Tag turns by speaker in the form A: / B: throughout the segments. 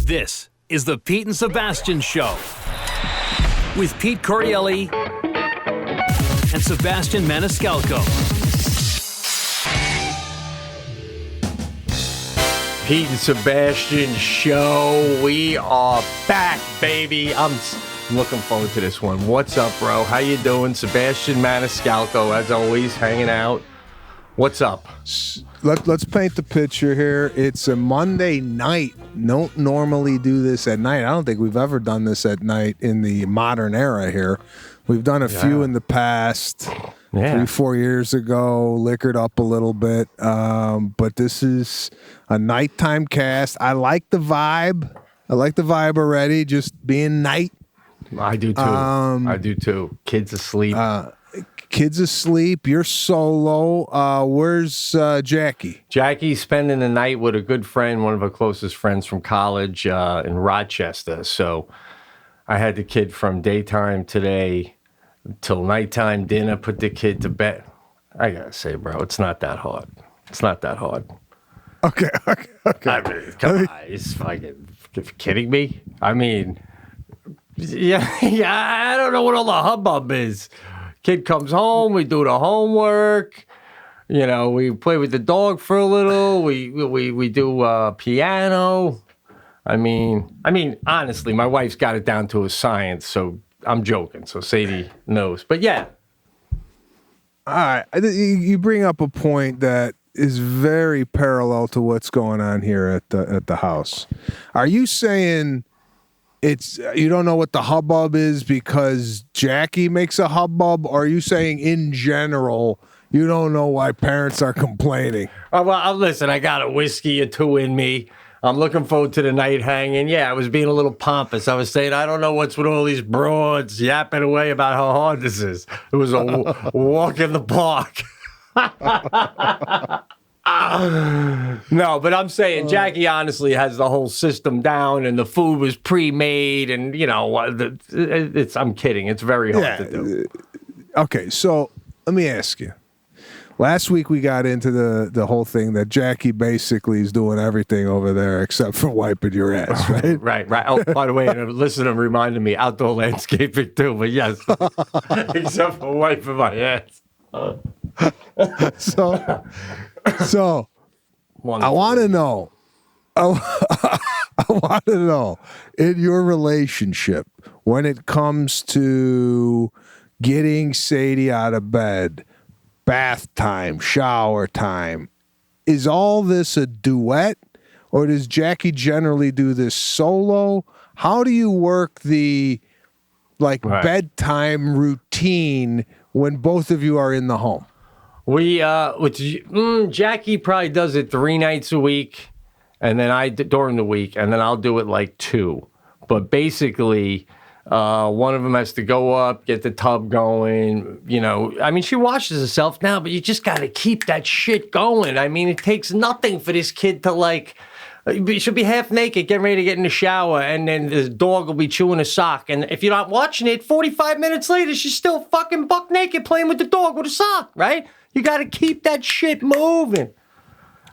A: This is the Pete and Sebastian Show with Pete Corielli and Sebastian Maniscalco.
B: Pete and Sebastian Show. We are back, baby. I'm looking forward to this one. What's up, bro? How you doing? Sebastian Maniscalco, as always, hanging out. What's up?
C: Let's paint the picture here. It's a Monday night. Don't normally do this at night. I don't think we've ever done this at night in the modern era here. We've done a few in the past, 3-4 years ago, liquored up a little bit. But this is a nighttime cast. I like the vibe. Already, just being night.
B: I do too. Kids asleep.
C: Kids asleep. You're solo. Where's Jackie?
B: Jackie's spending the night with a good friend, one of her closest friends from college in Rochester. So I had the kid from daytime today till nighttime dinner, put the kid to bed. I gotta say, bro, it's not that hard.
C: Okay.
B: I mean, come on, it's fucking kidding me? I mean, yeah, I don't know what all the hubbub is. Kid comes home, we do the homework, you know, we play with the dog for a little, we do piano. I mean, honestly, my wife's got it down to a science, so I'm joking, so Sadie knows. But yeah.
C: All right, you bring up a point that is very parallel to what's going on here at the house. Are you saying you don't know what the hubbub is because Jackie makes a hubbub, or are you saying in general you don't know why parents are complaining?
B: Well, listen, I got a whiskey or two in me. I'm looking forward to the night hanging. Yeah, I was being a little pompous. I was saying, I don't know what's with all these broads yapping away about how hard this is. It was a walk in the park. No, but I'm saying Jackie honestly has the whole system down, and the food was pre-made, and you know, I'm kidding. It's very hard to do.
C: Okay, so let me ask you. Last week we got into the whole thing that Jackie basically is doing everything over there except for wiping your ass, right?
B: Right. Oh, by the way, a listener reminded me, outdoor landscaping too, but yes, except for wiping my ass.
C: So I want to know. I want to know, in your relationship, when it comes to getting Sadie out of bed, bath time, shower time, is all this a duet, or does Jackie generally do this solo? How do you work the bedtime routine when both of you are in the home?
B: Jackie probably does it 3 nights a week, and then during the week, and then I'll do it like 2. But basically, one of them has to go up, get the tub going. You know, I mean, she washes herself now, but you just got to keep that shit going. I mean, it takes nothing for this kid to she'll be half naked, getting ready to get in the shower, and then the dog will be chewing a sock. And if you're not watching it, 45 minutes later, she's still fucking buck naked playing with the dog with a sock, right? You got to keep that shit moving.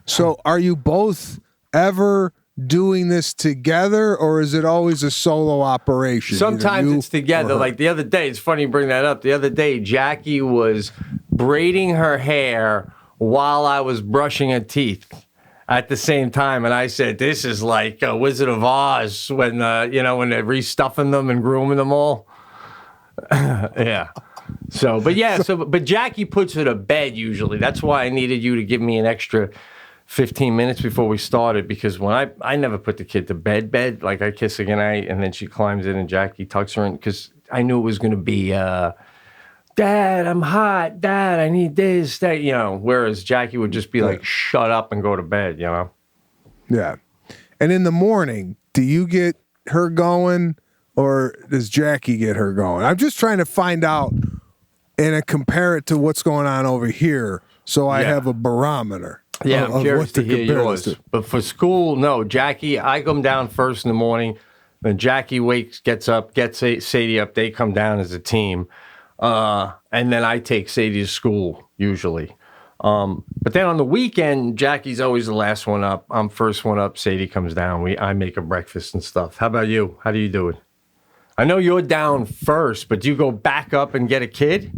C: So are you both ever doing this together, or is it always a solo operation?
B: Sometimes it's together. Like the other day, it's funny you bring that up. The other day, Jackie was braiding her hair while I was brushing her teeth at the same time. And I said, this is like a Wizard of Oz when they're restuffing them and grooming them all. Yeah. But Jackie puts her to bed usually. That's why I needed you to give me an extra 15 minutes before we started, because when I never put the kid to bed, like I kiss her goodnight and then she climbs in and Jackie tucks her in, because I knew it was going to be, Dad, I'm hot. Dad, I need this, that, whereas Jackie would just be like, shut up and go to bed,
C: Yeah. And in the morning, do you get her going, or does Jackie get her going? I'm just trying to find out and compare it to what's going on over here, so I have a barometer.
B: Yeah, I'm curious to hear yours. But for school, no, Jackie, I come down first in the morning, then Jackie gets up, gets Sadie up, they come down as a team, and then I take Sadie to school, usually. But then on the weekend, Jackie's always the last one up. I'm first one up. Sadie comes down. I make her breakfast and stuff. How about you? How do you do it? I know you're down first, but do you go back up and get a kid?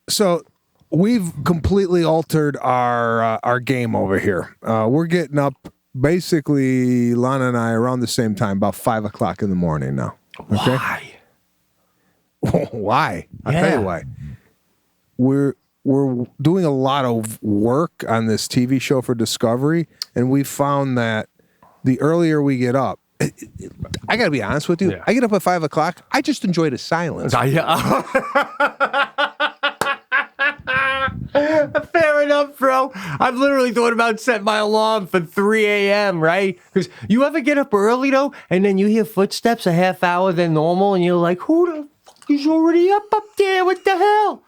C: So we've completely altered our game over here. We're getting up basically, Lana and I around the same time, about 5 o'clock in the morning now. Okay?
B: Why?
C: Why? I'll tell you why. We're doing a lot of work on this TV show for Discovery, and we found that the earlier we get up, I got to be honest with you. Yeah. I get up at 5 o'clock. I just enjoy the silence.
B: Fair enough, bro. I've literally thought about setting my alarm for 3 a.m., right? Because you ever get up early, though, and then you hear footsteps a half hour than normal, and you're like, who the fuck is already up there? What the hell?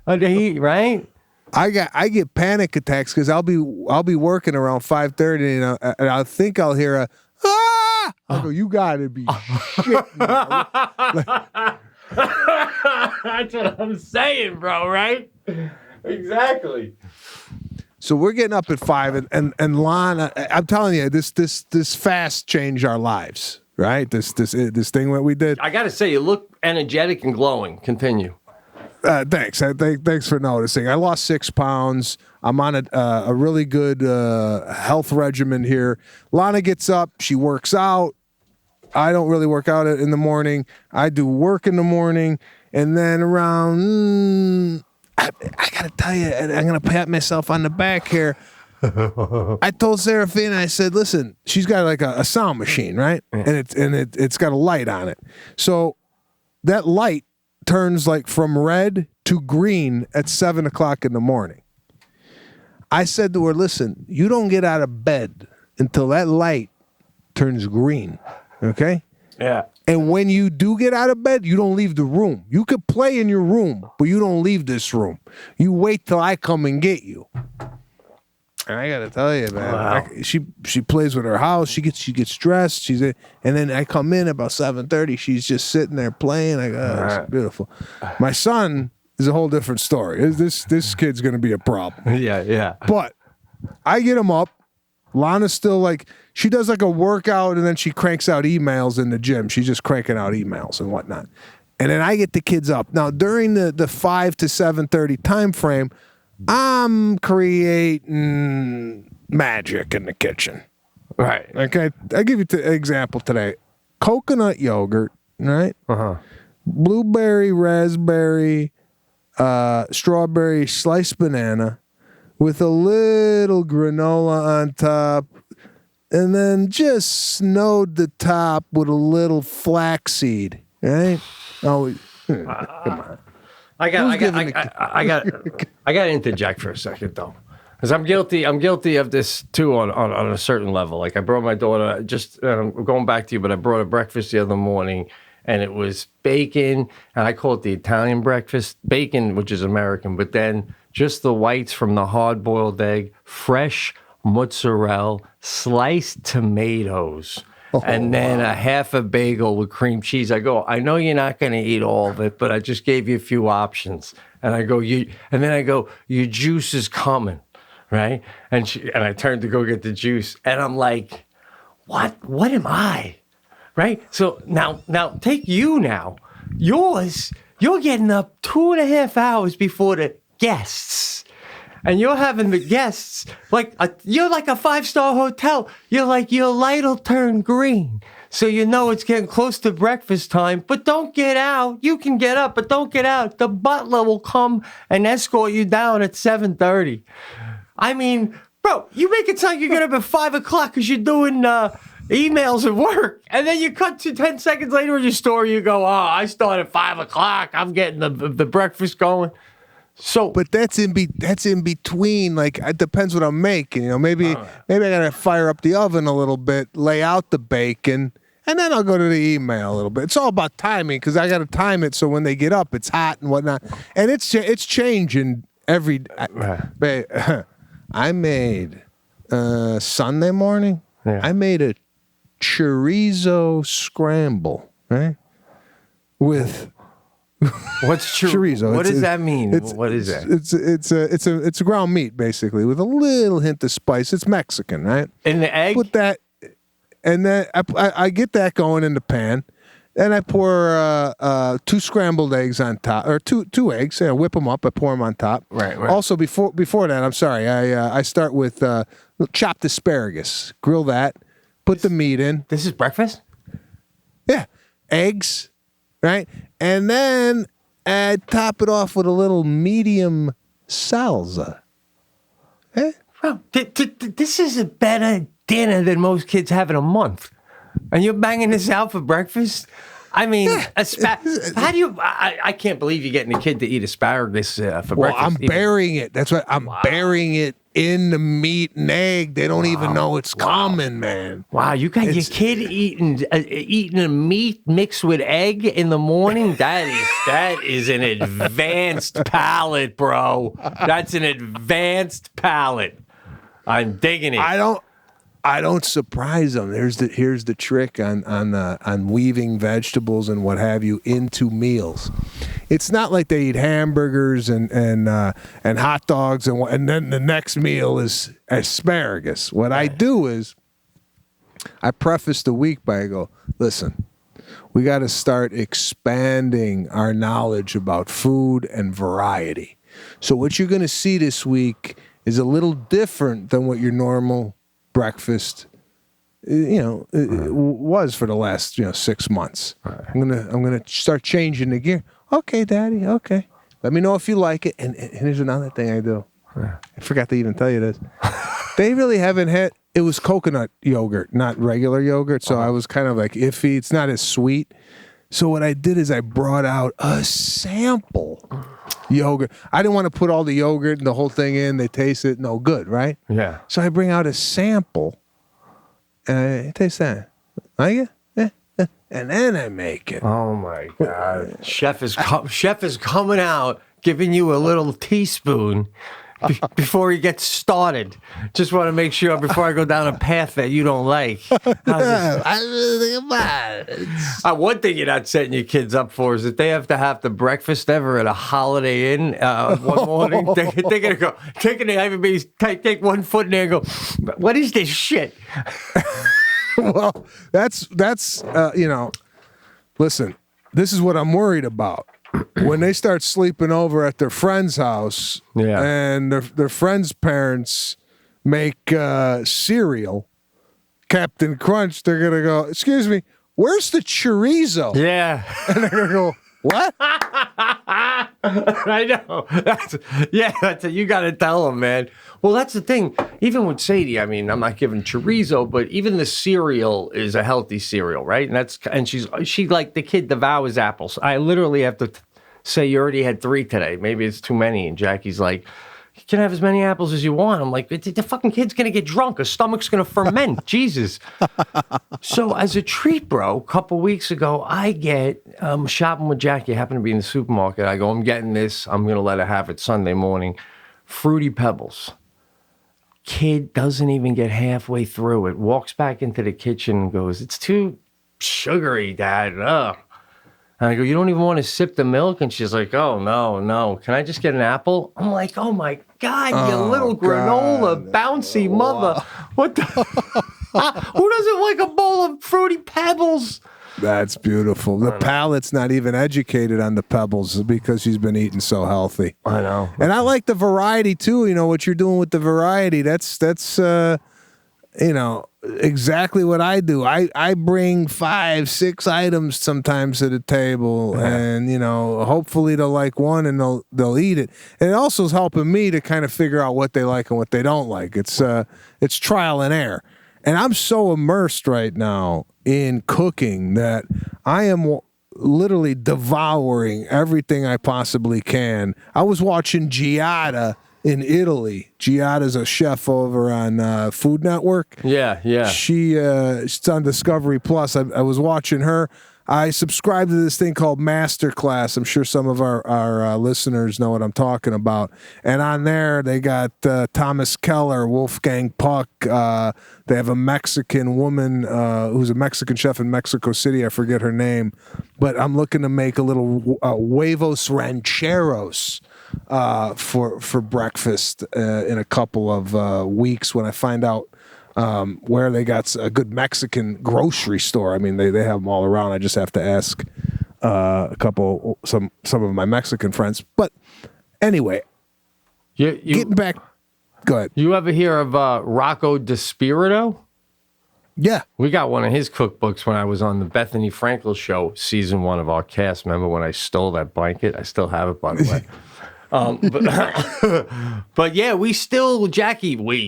B: Right?
C: I get panic attacks because I'll be working around 5:30, and I think I'll hear a ah. I go, you gotta be shitting me.
B: That's what I'm saying, bro. Right? Exactly.
C: So we're getting up at 5, and Lana, I'm telling you, this fast changed our lives. Right? This thing that we did.
B: I gotta say, you look energetic and glowing. Continue.
C: Thanks. Thanks for noticing. I lost 6 pounds. I'm on a really good health regimen here. Lana gets up. She works out. I don't really work out in the morning. I do work in the morning. And then around, I got to tell you, and I'm going to pat myself on the back here. I told Serafina, I said, listen, she's got like a sound machine, right? And it's got a light on it. So that light turns like from red to green at 7 o'clock in the morning. I said to her, listen, you don't get out of bed until that light turns green. Okay?
B: Yeah.
C: And when you do get out of bed, you don't leave the room. You could play in your room, but you don't leave this room. You wait till I come and get you. And I gotta tell you, man,
B: wow.
C: She plays with her house. She gets dressed. And then I come in about 7:30. She's just sitting there playing. I go, it's beautiful. My son is a whole different story. This kid's gonna be a problem.
B: Yeah.
C: But I get him up. Lana's still like, she does like a workout and then she cranks out emails in the gym. She's just cranking out emails and whatnot. And then I get the kids up. Now during the 5 to 7:30 time frame, I'm creating magic in the kitchen.
B: Right.
C: Okay. I'll give you an example today. Coconut yogurt, right?
B: Uh-huh.
C: Blueberry, raspberry, strawberry, sliced banana with a little granola on top, and then just snowed the top with a little flaxseed, right? Oh, come on. I got
B: to interject for a second though, because I'm guilty of this too on a certain level. Like I brought my daughter, I'm going back to you, but I brought her breakfast the other morning, and it was bacon, and I call it the Italian breakfast, bacon, which is American, but then just the whites from the hard-boiled egg, fresh mozzarella, sliced tomatoes. And then a half a bagel with cream cheese. I go, I know you're not going to eat all of it, but I just gave you a few options. And I go, your juice is coming, right? And I turned to go get the juice, and I'm like, what am I? Right? So now take you now. You're getting up 2.5 hours before the guests. And you're having the guests, you're like a 5-star hotel. You're like, your light will turn green. So you know it's getting close to breakfast time, but don't get out. You can get up, but don't get out. The butler will come and escort you down at 7:30. I mean, bro, you make it sound like you get up at 5 o'clock because you're doing emails at work. And then you cut to 10 seconds later in your story, you go, I start at 5 o'clock. I'm getting the breakfast going. So,
C: but that's in between. Like, it depends what I'm making. You know, maybe I gotta fire up the oven a little bit, lay out the bacon, and then I'll go to the email a little bit. It's all about timing because I gotta time it so when they get up, it's hot and whatnot. And it's changing every. I made Sunday morning. Yeah. I made a chorizo scramble, right, with
B: What's
C: chorizo?
B: What does that mean? What is that?
C: It's a ground meat basically with a little hint of spice. It's Mexican, right?
B: In the egg?
C: Put that, and then I get that going in the pan. Then I pour 2 scrambled eggs on top, or two eggs. I whip them up. I pour them on top.
B: Right.
C: Also, before that, I'm sorry. I start with chopped asparagus. Grill that. Put the meat in.
B: This is breakfast?
C: Yeah, eggs, right, and then I top it off with a little medium salsa. Eh?
B: Bro, this is a better dinner than most kids have in a month. And you're banging this out for breakfast? I mean, how do you? I can't believe you're getting a kid to eat asparagus for breakfast.
C: Well, I'm burying it. That's right. I'm burying it in the meat and egg. They don't even know it's coming, man.
B: Wow, you got your kid eating a meat mixed with egg in the morning? That is an advanced palate, bro. That's an advanced palate. I'm digging it.
C: I don't surprise them. Here's the trick on weaving vegetables and what have you into meals. It's not like they eat hamburgers and hot dogs and then the next meal is asparagus. What I do is I preface the week by I go, listen, we got to start expanding our knowledge about food and variety. So what you're going to see this week is a little different than what your normal breakfast, was for the last 6 months. Right. I'm gonna start changing the gear. Okay, Daddy. Okay, let me know if you like it. And here's another thing I do. I forgot to even tell you this. They really haven't had. It was coconut yogurt, not regular yogurt. So I was kind of like iffy. It's not as sweet. So what I did is I brought out a sample yogurt. I didn't want to put all the yogurt and the whole thing in. They taste it no good, right?
B: Yeah.
C: So I bring out a sample and I taste that. Like it? Yeah. And then I make it.
B: Oh my God. Chef is coming out, giving you a little teaspoon before he gets started. Just want to make sure before I go down a path that you don't like. One thing you're not setting your kids up for is that they have to have the breakfast ever at a Holiday Inn one morning. They're going to go, take one foot in there and go, what is this shit?
C: Well, that's listen, this is what I'm worried about. When they start sleeping over at their friend's house and their friend's parents make cereal, Captain Crunch, they're going to go, excuse me, where's the chorizo?
B: Yeah.
C: And they're going to go, what?
B: I know. You got to tell them, man. Well, that's the thing. Even with Sadie, I mean, I'm not giving chorizo, but even the cereal is a healthy cereal, right? And she like the kid devours apples. I literally have to say you already had 3 today. Maybe it's too many. And Jackie's like, you can have as many apples as you want. I'm like, the fucking kid's going to get drunk. Her stomach's going to ferment. Jesus. So as a treat, bro, a couple weeks ago, I get shopping with Jackie. I happen to be in the supermarket. I go, I'm getting this. I'm going to let her have it Sunday morning. Fruity Pebbles. Kid doesn't even get halfway through it. Walks back into the kitchen and goes, it's too sugary, Dad. Ugh. And I go, you don't even want to sip the milk? And she's like, oh, no. Can I just get an apple? I'm like, oh, my God, you little granola, bouncy mother. What the? Who doesn't like a bowl of Fruity Pebbles?
C: That's beautiful. The palate's not even educated on the Pebbles because she's been eating so healthy.
B: I know.
C: And I like the variety, too. You know, what you're doing with the variety, that's exactly what I do. I bring 5, 6 items sometimes to the table, and hopefully they'll like one and they'll eat it. And it also is helping me to kind of figure out what they like and what they don't like. It's trial and error. And I'm so immersed right now in cooking that I am literally devouring everything I possibly can. I was watching Giada in Italy. Giada's a chef over on Food Network.
B: Yeah.
C: She's on Discovery Plus. I was watching her. I subscribe to this thing called Masterclass. I'm sure some of our listeners know what I'm talking about. And on there, they got Thomas Keller, Wolfgang Puck. They have a Mexican woman who's a Mexican chef in Mexico City. I forget her name. But I'm looking to make a little huevos rancheros for breakfast in a couple of weeks when I find out where they got a good Mexican grocery store. I mean, they have them all around. I just have to ask some of my Mexican friends. But anyway, getting back. Go ahead.
B: You ever hear of Rocco DiSpirito?
C: Yeah.
B: We got one of his cookbooks when I was on the Bethany Frankel show, season 1 of our cast. Remember when I stole that blanket? I still have it, by the way. But yeah,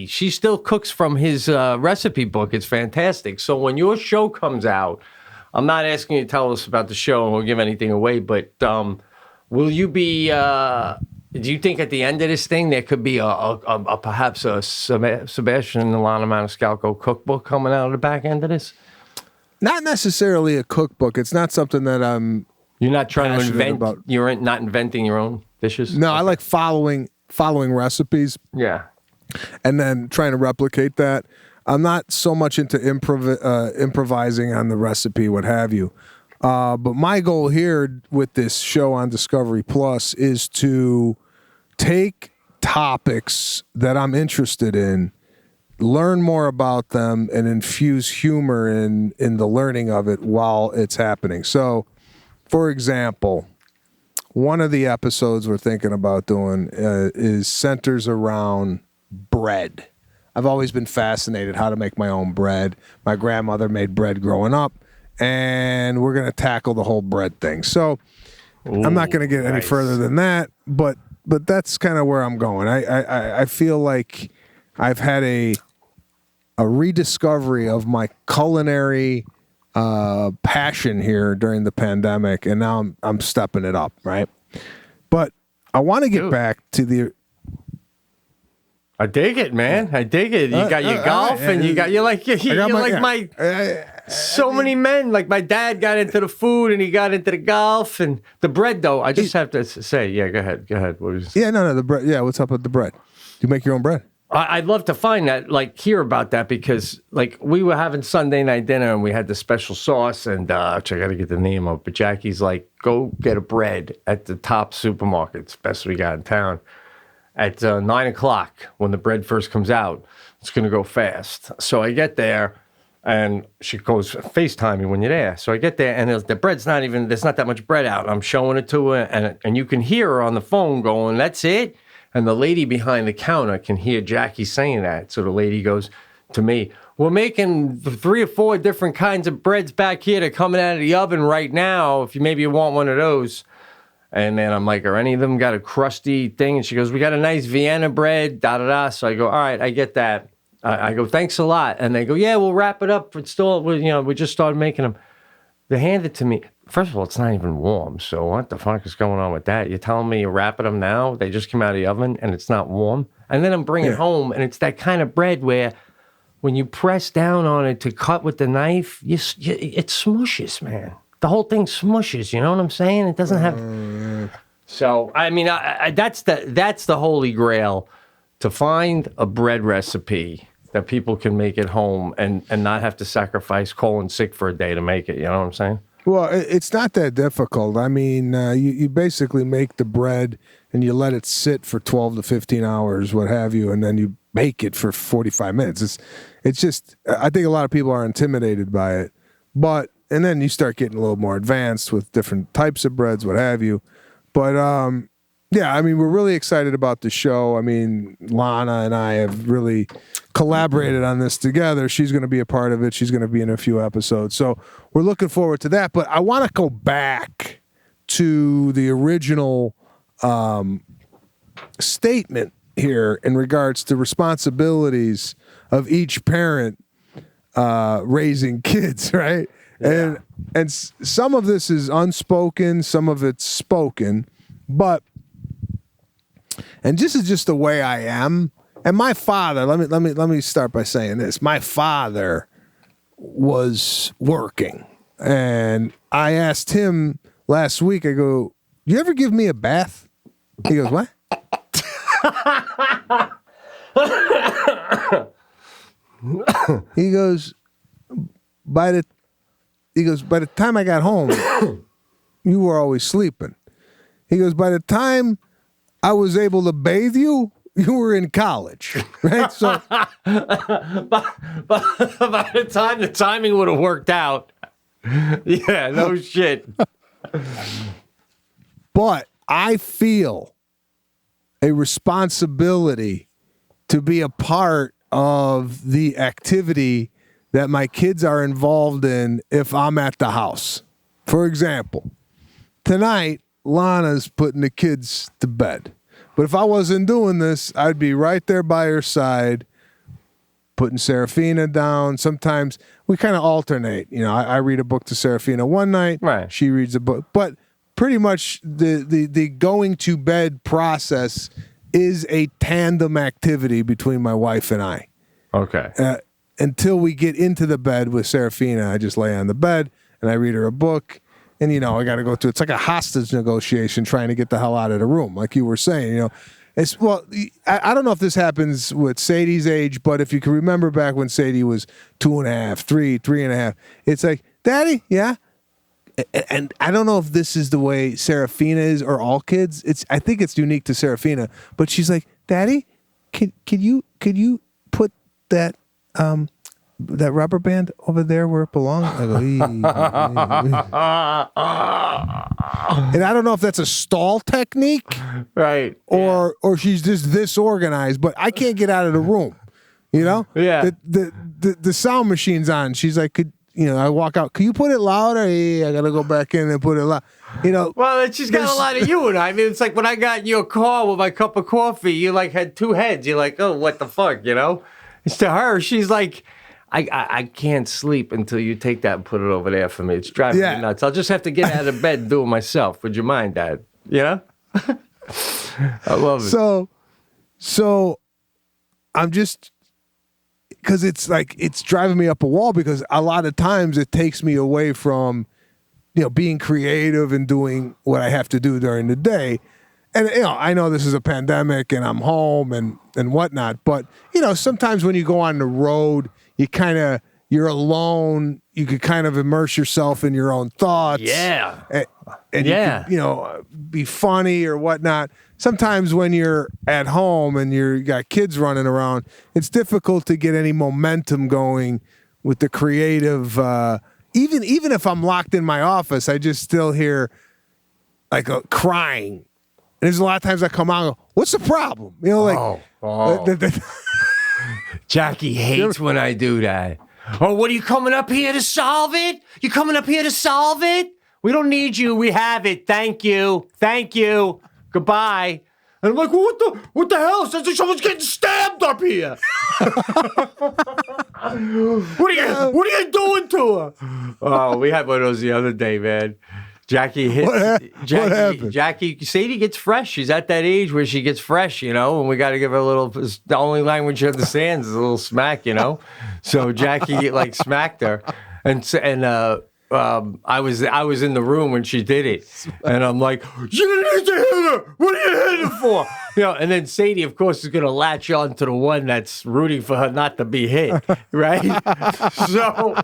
B: she still cooks from his recipe book. It's fantastic. So when your show comes out, I'm not asking you to tell us about the show or give anything away, but will you be, do you think at the end of this thing there could be perhaps a Sebastian and Alana Maniscalco cookbook coming out of the back end of this?
C: Not necessarily a cookbook. It's not something that I'm
B: You're not trying to invent,
C: about.
B: You're not inventing your own dishes?
C: No, okay. I like following recipes.
B: Yeah.
C: And then trying to replicate that. I'm not so much into improvising on the recipe, what have you. But my goal here with this show on Discovery Plus is to take topics that I'm interested in, learn more about them, and infuse humor in the learning of it while it's happening. So, for example, one of the episodes we're thinking about doing is centers around bread. I've always been fascinated how to make my own bread. My grandmother made bread growing up, and we're going to tackle the whole bread thing. So I'm not going to get any further than that, but that's kind of where I'm going. I feel like I've had a rediscovery of my culinary passion here during the pandemic, and now I'm stepping it up, right? But I want to get back to the.
B: I dig it, man. I dig it. You got your golf, and you're like so many men. Like my dad got into the food, and he got into the golf, and the bread. Though I just have to say, yeah, go ahead. What was?
C: Yeah, no, the bread. Yeah, what's up with the bread? You make your own bread?
B: I'd love to find that, hear about that, because we were having Sunday night dinner and we had the special sauce, and which I got to get the name of, but Jackie's like, go get a bread at the top supermarkets, best we got in town, at 9 o'clock when the bread first comes out. It's going to go fast. So I get there, and she goes, FaceTime me when you're there. So I get there, and the bread's there's not that much bread out. I'm showing it to her, and you can hear her on the phone going, that's it? And the lady behind the counter can hear Jackie saying that. So the lady goes to me, we're making 3 or 4 different kinds of breads back here. They're coming out of the oven right now. If you want one of those. And then I'm like, are any of them got a crusty thing? And she goes, we got a nice Vienna bread, da-da-da. So I go, all right, I get that. I go, thanks a lot. And they go, yeah, we'll wrap it up. It's still, we just started making them. They hand it to me. First of all, it's not even warm. So what the fuck is going on with that? You're telling me you're wrapping them now? They just came out of the oven and it's not warm? And then I'm bringing it home, and it's that kind of bread where when you press down on it to cut with the knife, it smushes, man. The whole thing smushes. You know what I'm saying? It doesn't have... So, I mean, that's the holy grail, to find a bread recipe that people can make at home and not have to sacrifice calling sick for a day to make it. You know what I'm saying?
C: Well, it's not that difficult. I mean, you basically make the bread and you let it sit for 12 to 15 hours, what have you, and then you bake it for 45 minutes. It's just, I think a lot of people are intimidated by it. And then you start getting a little more advanced with different types of breads, what have you. But, yeah, I mean, we're really excited about the show. I mean, Lana and I have really collaborated on this together. She's going to be a part of it. She's going to be in a few episodes. So we're looking forward to that. But I want to go back to the original statement here in regards to responsibilities of each parent raising kids, right? Yeah. And some of this is unspoken, some of it's spoken, but... And this is just the way I am. And my father, let me start by saying this. My father was working. And I asked him last week, I go, you ever give me a bath? He goes, what? He goes, by the time I got home, you were always sleeping. He goes, by the time I was able to bathe you, you were in college, right? So
B: by the time the timing would have worked out, yeah, no shit.
C: But I feel a responsibility to be a part of the activity that my kids are involved in if I'm at the house. For example, tonight, Lana's putting the kids to bed. But if I wasn't doing this, I'd be right there by her side, putting Serafina down. Sometimes we kind of alternate. You know, I read a book to Serafina one night.
B: Right.
C: She reads a book. But pretty much the going to bed process is a tandem activity between my wife and I.
B: Okay.
C: Until we get into the bed with Serafina, I just lay on the bed and I read her a book. And, you know, I got to go through, it's like a hostage negotiation trying to get the hell out of the room, like you were saying, you know. I don't know if this happens with Sadie's age, but if you can remember back when Sadie was 2.5, 3.5, it's like, Daddy, yeah? And I don't know if this is the way Serafina is or all kids. I think it's unique to Serafina, but she's like, Daddy, could you put that rubber band over there where it belongs? I go, and I don't know if that's a stall technique,
B: right?
C: Or she's just this organized, but I can't get out of the room. You know?
B: Yeah.
C: The sound machine's on. She's like, I walk out. Can you put it louder? Yeah, I gotta go back in and put it loud. You know.
B: Well, she's got a lot of you and I mean, it's like when I got in your car with my cup of coffee, you like had two heads. You're like, oh, what the fuck, you know? It's to her, she's like, I can't sleep until you take that and put it over there for me. It's driving me nuts. I'll just have to get out of bed and do it myself. Would you mind, Dad? You know? I love it.
C: So I'm just, because it's like, it's driving me up a wall because a lot of times it takes me away from, you know, being creative and doing what I have to do during the day. And, you know, I know this is a pandemic and I'm home and whatnot, but, you know, sometimes when you go on the road, you're alone. You could kind of immerse yourself in your own thoughts.
B: Yeah.
C: And you could, you know, be funny or whatnot. Sometimes when you're at home and you got kids running around, it's difficult to get any momentum going with the creative. Even if I'm locked in my office, I just still hear like a crying. And there's a lot of times I come out and go, what's the problem? You know, like,
B: Jackie hates when I do that. Oh, what are you coming up here to solve it? You coming up here to solve it? We don't need you. We have it. Thank you. Thank you. Goodbye. And I'm like, well, what the hell? Sounds like someone's getting stabbed up here. What are you doing to her? Oh, we had one of those the other day, man. Jackie hits.
C: What happened?
B: Jackie, Sadie gets fresh. She's at that age where she gets fresh, you know, and we got to give her a little. The only language she understands is a little smack, you know. So Jackie like smacked her, and I was in the room when she did it, and I'm like, you didn't need to hit her. What are you hitting her for? You know, and then Sadie, of course, is gonna latch on to the one that's rooting for her not to be hit, right? So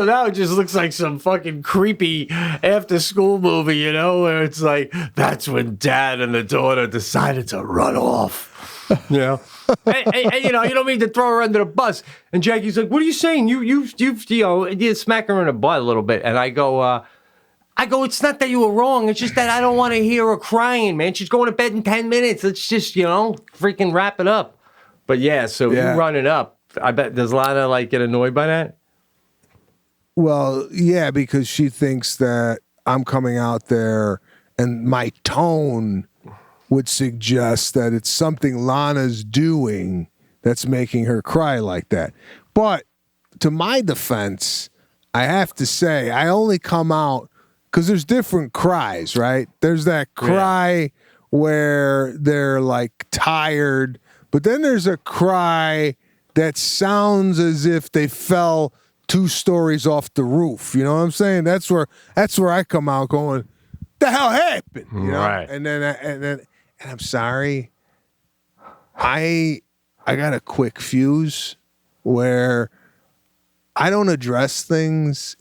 B: now it just looks like some fucking creepy after-school movie, you know, where it's like that's when Dad and the daughter decided to run off, you know. and, you know, you don't mean to throw her under the bus. And Jackie's like, "What are you saying? You smack her in the butt a little bit." And I go, "It's not that you were wrong. It's just that I don't want to hear her crying, man. She's going to bed in 10 minutes. Let's just, you know, freaking wrap it up." But yeah, so you run it up. I bet does Lana like get annoyed by that?
C: Well, yeah, because she thinks that I'm coming out there and my tone would suggest that it's something Lana's doing that's making her cry like that. But to my defense, I have to say, I only come out because there's different cries, right? There's that cry where they're like tired, but then there's a cry that sounds as if they fell 2 stories off the roof. You know what I'm saying? That's where I come out going, the hell happened? You know?
B: Right.
C: And I'm sorry. I got a quick fuse where I don't address things,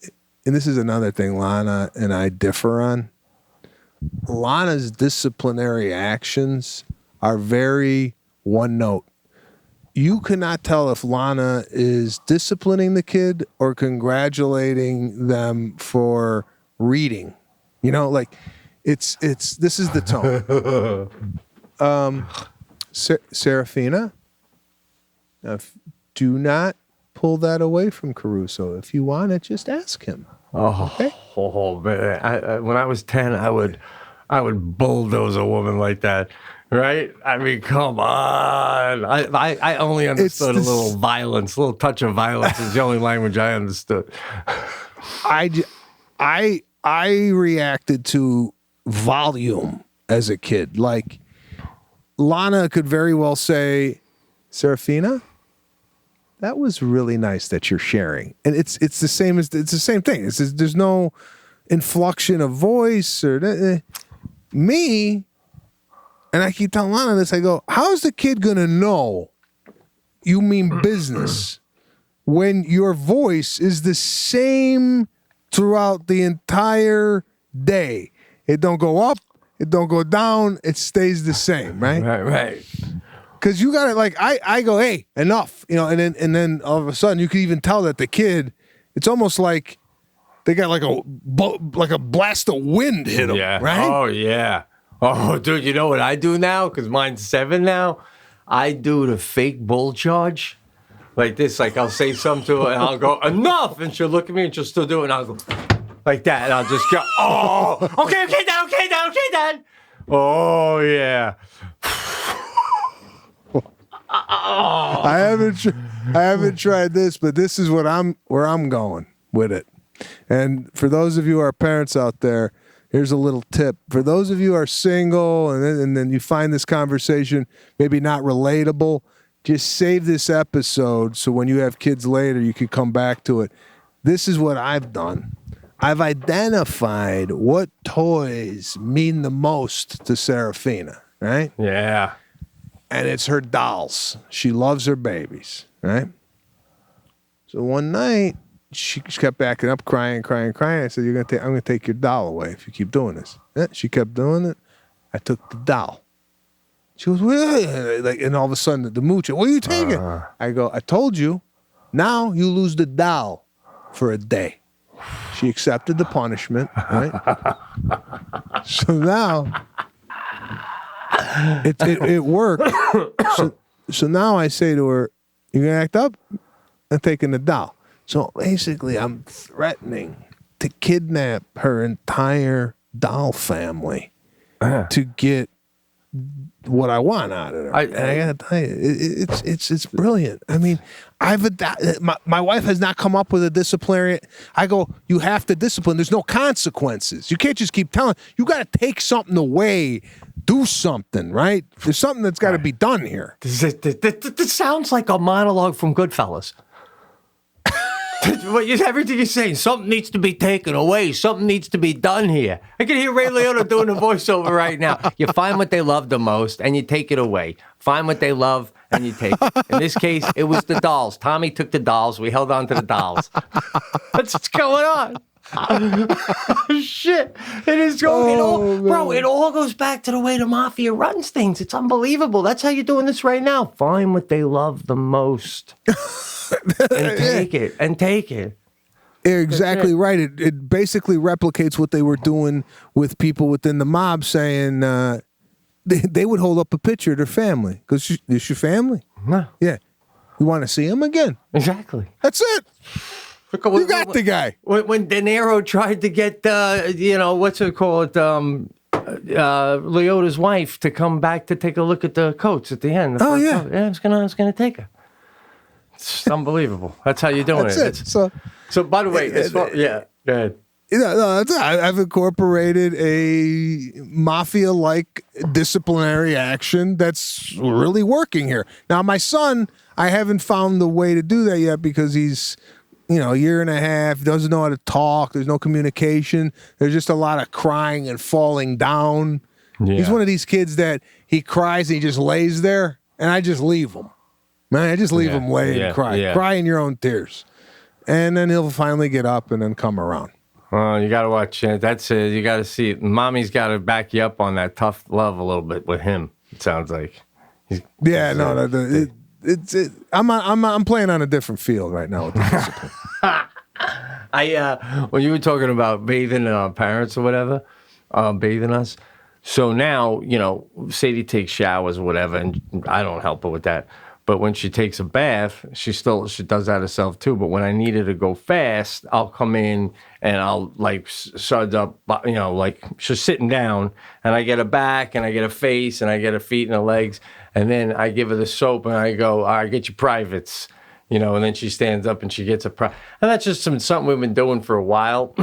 C: and this is another thing Lana and I differ on. Lana's disciplinary actions are very one note. You cannot tell if Lana is disciplining the kid or congratulating them for reading. You know, like it's this is the tone. Serafina, do not pull that away from Caruso. If you want it, just ask him. Okay?
B: Oh man! When I was 10, I would bulldoze a woman like that. Right? I mean, come on. I only understood a little violence, a little touch of violence is the only language I understood.
C: I reacted to volume as a kid. Like, Lana could very well say, Serafina, that was really nice that you're sharing. And it's the same thing. There's no inflection of voice or me. And I keep telling Lana this. I go, how's the kid going to know you mean business when your voice is the same throughout the entire day? It don't go up. It don't go down. It stays the same, right?
B: Right.
C: Because you got to, like, I go, hey, enough. You know, and then all of a sudden you can even tell that the kid, it's almost like they got like a blast of wind hit them, right?
B: Oh, yeah. Oh, dude, you know what I do now? Because mine's 7 now. I do the fake bull charge. Like this, like I'll say something to her and I'll go, enough! And she'll look at me and she'll still do it. And I'll go, like that. And I'll just go, oh, okay, Dad. Oh, yeah.
C: I haven't tried this, but this is where I'm going with it. And for those of you who are parents out there, here's a little tip. For those of you who are single and then you find this conversation maybe not relatable, just save this episode so when you have kids later, you can come back to it. This is what I've done. I've identified what toys mean the most to Serafina, right?
B: Yeah.
C: And it's her dolls. She loves her babies, right? So one night, she kept backing up, crying. I said, I'm going to take your doll away if you keep doing this. Yeah, she kept doing it. I took the doll. She goes, like, and all of a sudden, the mooch, what are you taking? I go, I told you. Now you lose the doll for a day. She accepted the punishment, right? So now, it worked. So now I say to her, you going to act up? I'm taking the doll. So basically, I'm threatening to kidnap her entire doll family to get what I want out of her. And I gotta tell you, it's brilliant. I mean, my wife has not come up with a disciplinary. I go, you have to discipline. There's no consequences. You can't just keep telling. You got to take something away. Do something, right? There's something that's got to be done here.
B: This sounds like a monologue from Goodfellas. Everything you're saying, something needs to be taken away. Something needs to be done here. I can hear Ray Liotta doing a voiceover right now. You find what they love the most, and you take it away. Find what they love, and you take it. In this case, it was the dolls. Tommy took the dolls. We held on to the dolls. That's what's going on. Shit. It is going, bro, it all goes back to the way the mafia runs things. It's unbelievable. That's how you're doing this right now. Find what they love the most. And take it.
C: You're exactly right. It basically replicates what they were doing with people within the mob, saying they would hold up a picture of their family. Because it's your family.
B: No.
C: Yeah. You want to see him again?
B: Exactly.
C: That's it. You got the guy.
B: When De Niro tried to get, what's it called? Liotta's wife to come back to take a look at the coats at the end.
C: Yeah.
B: Yeah, it's gonna take her. It's unbelievable. That's how you're doing
C: it. So
B: by the way, go ahead.
C: I've incorporated a mafia-like disciplinary action that's really working here. Now, my son, I haven't found the way to do that yet because he's a year and a half, doesn't know how to talk. There's no communication. There's just a lot of crying and falling down. Yeah. He's one of these kids that he cries and he just lays there, and I just leave him. Man, I just leave him lay and cry. Yeah. Cry in your own tears. And then he'll finally get up and then come around.
B: Well, you got to watch it. That's it. You got to see it. Mommy's got to back you up on that tough love a little bit with him. It sounds like.
C: I'm playing on a different field right now with the discipline.
B: When you were talking about bathing parents or whatever, bathing us. So now, Sadie takes showers or whatever, and I don't help her with that. But when she takes a bath, she does that herself too. But when I need her to go fast, I'll come in and I'll suds up, she's sitting down, and I get her back and I get her face and I get her feet and her legs, and then I give her the soap and I go, all right, get your privates, and then she stands up and she gets and that's just something we've been doing for a while.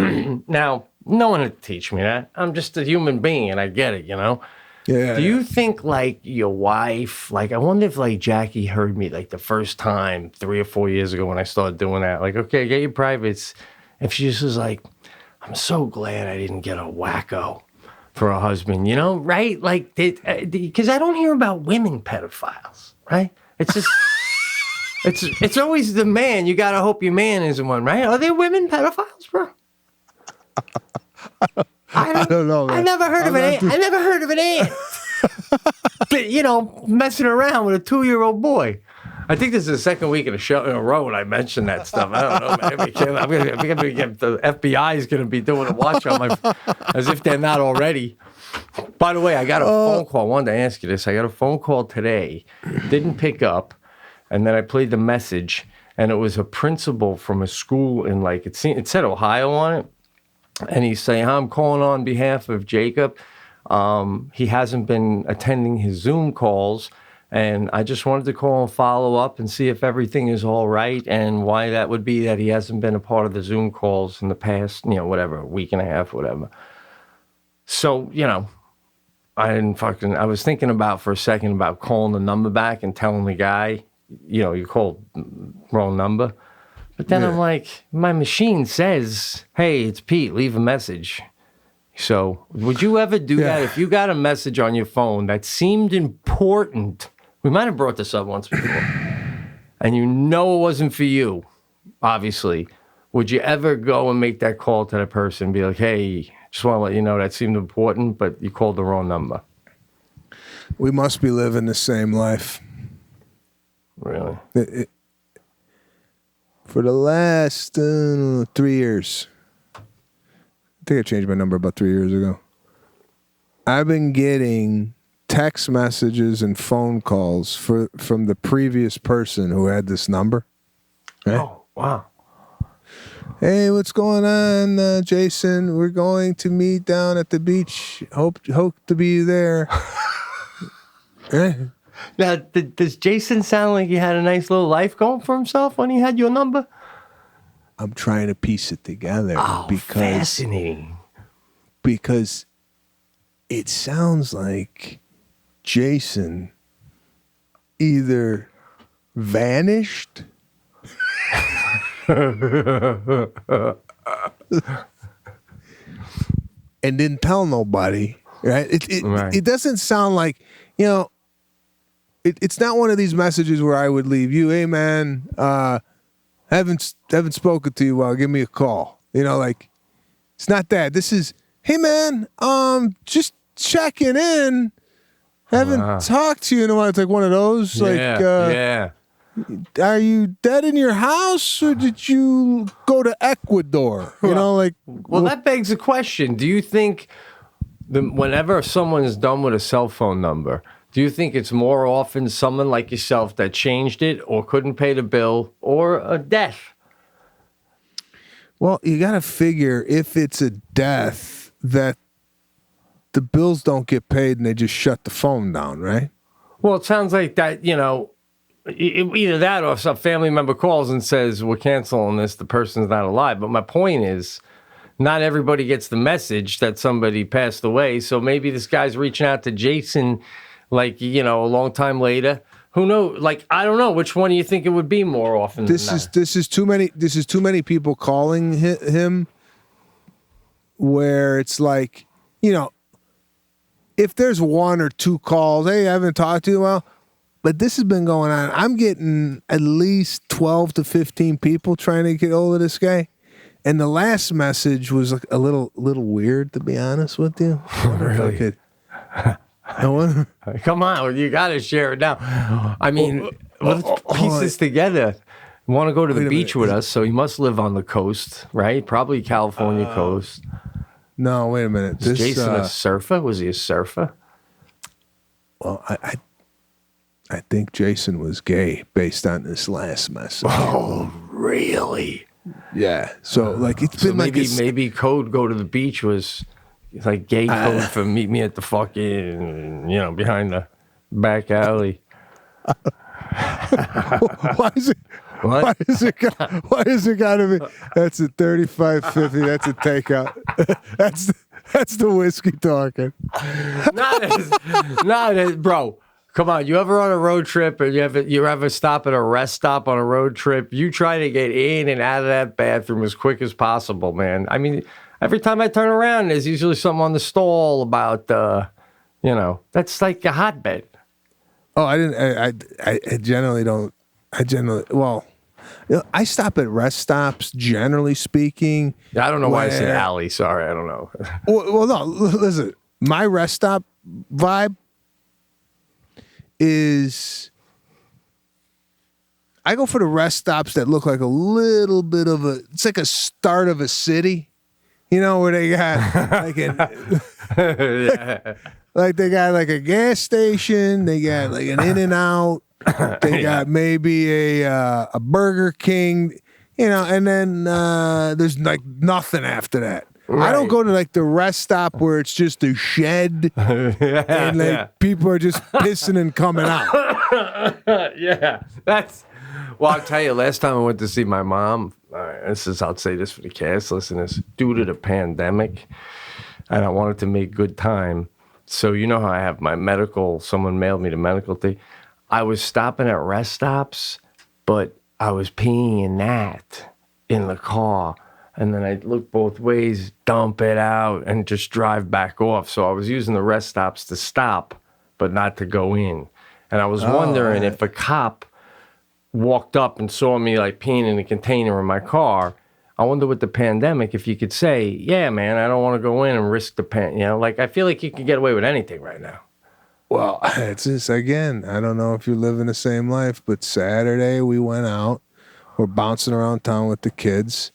B: Now, no one would teach me that. I'm just a human being and I get it, Yeah. Do you think your wife, I wonder if Jackie heard me the first time 3 or 4 years ago when I started doing that, okay, get your privates. If she just was like, I'm so glad I didn't get a wacko for a husband, right? Because I don't hear about women pedophiles, right? It's just, it's always the man. You got to hope your man isn't one, right? Are there women pedophiles, bro? I don't know, man. I never heard of an ant. Messing around with a 2-year-old boy. I think this is the second week in a row when I mentioned that stuff. I don't know, man. The FBI is going to be doing a watch on my, as if they're not already. By the way, I got a phone call. I wanted to ask you this. I got a phone call today. Didn't pick up, and then I played the message, and it was a principal from a school in it said Ohio on it. And he's saying, I'm calling on behalf of Jacob. He hasn't been attending his Zoom calls, and I just wanted to call and follow up and see if everything is all right and why that would be that he hasn't been a part of the Zoom calls in the past, whatever, a week and a half, whatever. So, I was thinking about for a second about calling the number back and telling the guy, you called wrong number. But then I'm like, my machine says, hey, it's Pete, leave a message. So would you ever do that if you got a message on your phone that seemed important? We might have brought this up once before. And it wasn't for you, obviously. Would you ever go and make that call to that person and be like, hey, just want to let you know that seemed important, but you called the wrong number?
C: We must be living the same life.
B: Really?
C: For the last 3 years, I think I changed my number about 3 years ago. I've been getting text messages and phone calls from the previous person who had this number. Right?
B: Oh, wow.
C: Hey, what's going on, Jason? We're going to meet down at the beach. Hope to be there.
B: Now, does Jason sound like he had a nice little life going for himself when he had your number?
C: I'm trying to piece it together.
B: Fascinating.
C: Because it sounds like Jason either vanished and didn't tell nobody, right? It doesn't sound like, it's not one of these messages where I would leave you, hey man, haven't spoken to you while, give me a call. It's not that. This is, hey man, just checking in. Haven't talked to you in a while. It's like one of those, are you dead in your house or did you go to Ecuador?
B: Well, that begs the question. Do you think whenever someone is done with a cell phone number, do you think it's more often someone like yourself that changed it or couldn't pay the bill or a death?
C: Well, you got to figure if it's a death that the bills don't get paid and they just shut the phone down, right?
B: Well, it sounds like that, either that or some family member calls and says, we're canceling this, the person's not alive. But my point is, not everybody gets the message that somebody passed away. So maybe this guy's reaching out to Jason, a long time later, who knows? Like, I don't know. Which one do you think it would be more often?
C: This is too many people calling him. Where it's like, if there's one or two calls, hey, I haven't talked to you in a while, but this has been going on. I'm getting at least 12 to 15 people trying to get hold of this guy. And the last message was like a little weird, to be honest with you.
B: Really? Come on, you got to share it now. I mean, let's piece this together. Want to go to the beach with us, so he must live on the coast, right? Probably California coast.
C: No, wait a minute.
B: Is Jason a surfer? Was he a surfer?
C: Well, I think Jason was gay based on this last message.
B: Oh, really?
C: Yeah. So like it's been
B: maybe code go to the beach was like gay code for meet me at the fucking behind the back alley.
C: Why is it?
B: What?
C: Why is it gotta be? That's a 35.50. That's a takeout. That's the whiskey talking.
B: Not as, bro. Come on, you ever on a road trip or you ever stop at a rest stop on a road trip? You try to get in and out of that bathroom as quick as possible, man. I mean, every time I turn around, there's usually something on the stall about, that's like a hotbed.
C: Oh, I generally don't. I stop at rest stops, generally speaking.
B: I don't know why I said alley. Sorry, I don't know.
C: Well, no, listen. My rest stop vibe is I go for the rest stops that look like a little bit of it's like a start of a city. Where they got like they got like a gas station, they got like an In-N-Out, they got maybe a Burger King, and then there's like nothing after that. Right. I don't go to like the rest stop where it's just a shed and like people are just pissing and coming out.
B: Yeah, well, I'll tell you, last time I went to see my mom, I'll say this for the cast listeners, due to the pandemic, and I wanted to make good time. So you know how I have my medical, someone mailed me the medical thing. I was stopping at rest stops, but I was peeing in that in the car. And then I'd look both ways, dump it out, and just drive back off. So I was using the rest stops to stop, but not to go in. And I was wondering if a cop walked up and saw me like peeing in a container in my car. I wonder with the pandemic if you could say, yeah, man, I don't want to go in and risk the I feel like you can get away with anything right now.
C: Well, it's just, again, I don't know if you're living the same life, but Saturday we went out. We're bouncing around town with the kids.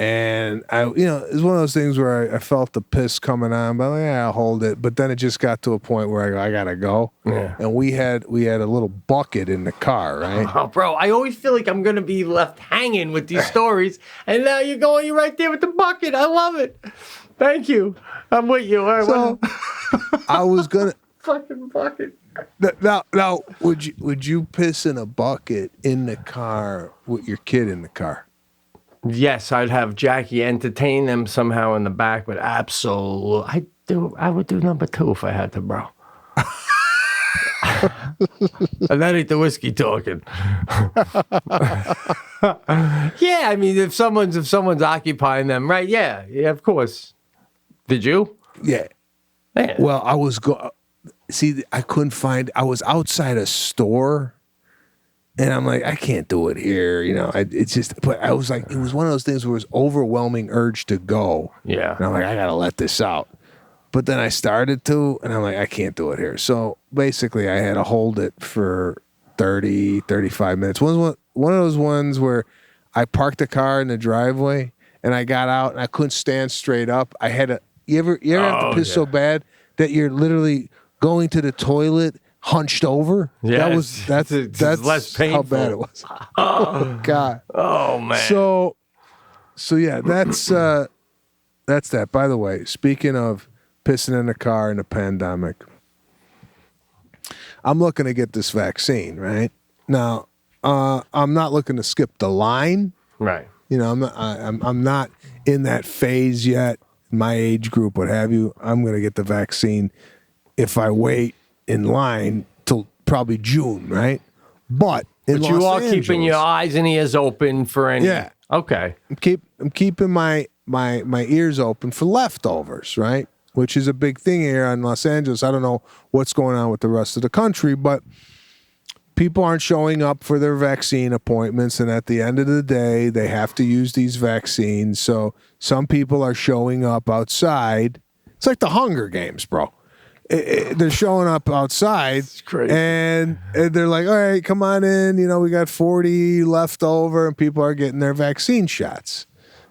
C: And it's one of those things where I felt the piss coming on, but I'll hold it. But then it just got to a point where I gotta go. Yeah. And we had a little bucket in the car, right?
B: Oh, bro, I always feel like I'm gonna be left hanging with these stories, and now you're right there with the bucket. I love it. Thank you. I'm with you. All right,
C: I was gonna
B: fucking bucket.
C: Now, would you piss in a bucket in the car with your kid in the car?
B: Yes, I'd have Jackie entertain them somehow in the back, but absolutely, I would do number two if I had to, bro. And that ain't the whiskey talking. Yeah, I mean, if someone's occupying them, right? Yeah, of course. Did you?
C: Yeah. Man. Well, I was I couldn't find. I was outside a store. And I'm like, I can't do it here, it's just, but I was like, it was one of those things where it was overwhelming urge to go.
B: Yeah.
C: And I'm like, I got to let this out. But then I started to, and I'm like, I can't do it here. So basically I had to hold it for 30, 35 minutes. One of those ones where I parked the car in the driveway and I got out and I couldn't stand straight up. I had to, you ever have to piss so bad that you're literally going to the toilet hunched over.
B: Yeah,
C: that's
B: less painful.
C: How bad it was. Oh God.
B: Oh man.
C: So yeah, that's that. By the way, speaking of pissing in the car in the pandemic, I'm looking to get this vaccine right now. I'm not looking to skip the line.
B: Right.
C: I'm not in that phase yet. My age group, what have you. I'm going to get the vaccine if I wait in line till probably June, right? But in
B: you are
C: Los
B: keeping your
C: Angeles,
B: eyes and ears open for any.
C: Yeah.
B: Okay.
C: I'm keeping my ears open for leftovers, right? Which is a big thing here in Los Angeles. I don't know what's going on with the rest of the country, but people aren't showing up for their vaccine appointments, and at the end of the day, they have to use these vaccines. So some people are showing up outside. It's like the Hunger Games, bro. They're showing up outside, and they're like, all right, come on in. We got 40 left over, and people are getting their vaccine shots.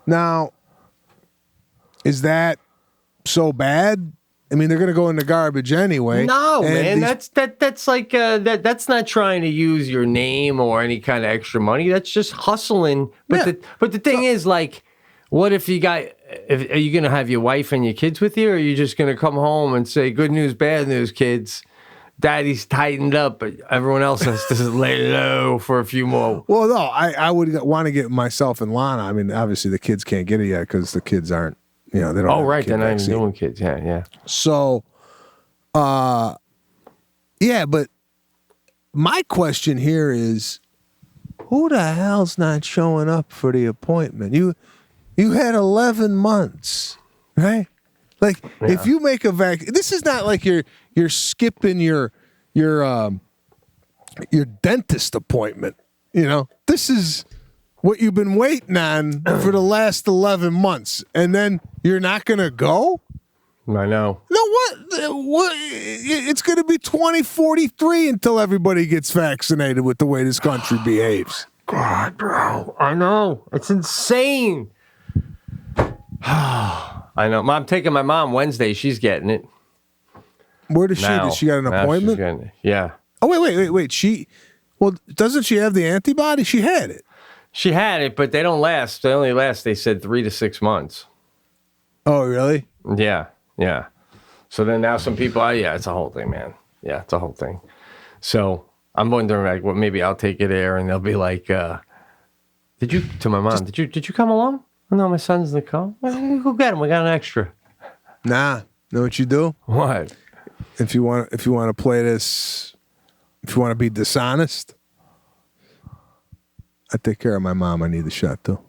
C: Now, is that so bad? I mean, they're going to go in the garbage anyway.
B: No, man, that's like that's not trying to use your name or any kind of extra money. That's just hustling. But the thing is, like, what if you got? Are you going to have your wife and your kids with you, or are you just going to come home and say, "Good news, bad news, kids"? Daddy's tightened up, but everyone else has to lay low for a few more.
C: Well, no, I would want to get myself and Lana. I mean, obviously the kids can't get it yet because the kids aren't. They don't.
B: Oh, right, they're not even doing kids. Yeah.
C: So, yeah, but my question here is, who the hell's not showing up for the appointment? You had 11 months, right? Like, if you make a this is not like you're skipping your dentist appointment. This is what you've been waiting on for the last 11 months, and then you're not going to go?
B: I know.
C: No, what? It's going to be 2043 until everybody gets vaccinated with the way this country behaves.
B: God, bro. I know. It's insane. I know. I'm taking my mom Wednesday. She's getting it.
C: Where does she? Does she got an appointment?
B: She's getting it. Yeah.
C: Oh, wait. Doesn't she have the antibody? She had it.
B: She had it, but they don't last. They only last, they said, 3 to 6 months.
C: Oh, really?
B: Yeah. So then now some people, it's a whole thing, man. Yeah, it's a whole thing. So I'm wondering, like, well, maybe I'll take it there, and they'll be like, to my mom, did you come along? Oh, no, my son's in the car. Well, go get him. We got an extra.
C: Nah. Know what you do?
B: What?
C: If you want to play this, if you want to be dishonest, I take care of my mom. I need the shot too.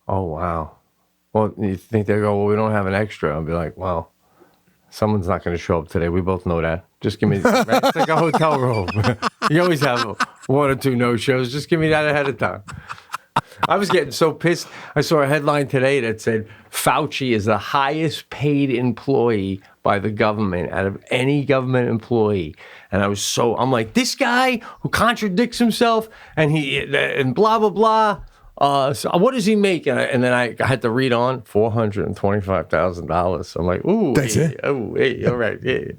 B: Oh, wow. Well, you think they go, well, we don't have an extra. I'll be like, well, someone's not going to show up today. We both know that. Just give me, right? It's like a hotel room. You always have 1 or 2 no-shows. Just give me that ahead of time. I was getting so pissed. I saw a headline today that said Fauci is the highest paid employee by the government out of any government employee. And I'm like, this guy who contradicts himself and blah, blah, blah. So what does he make? And then I had to read on $425,000. I'm like, ooh,
C: that's it.
B: Oh, hey, all right. Yeah.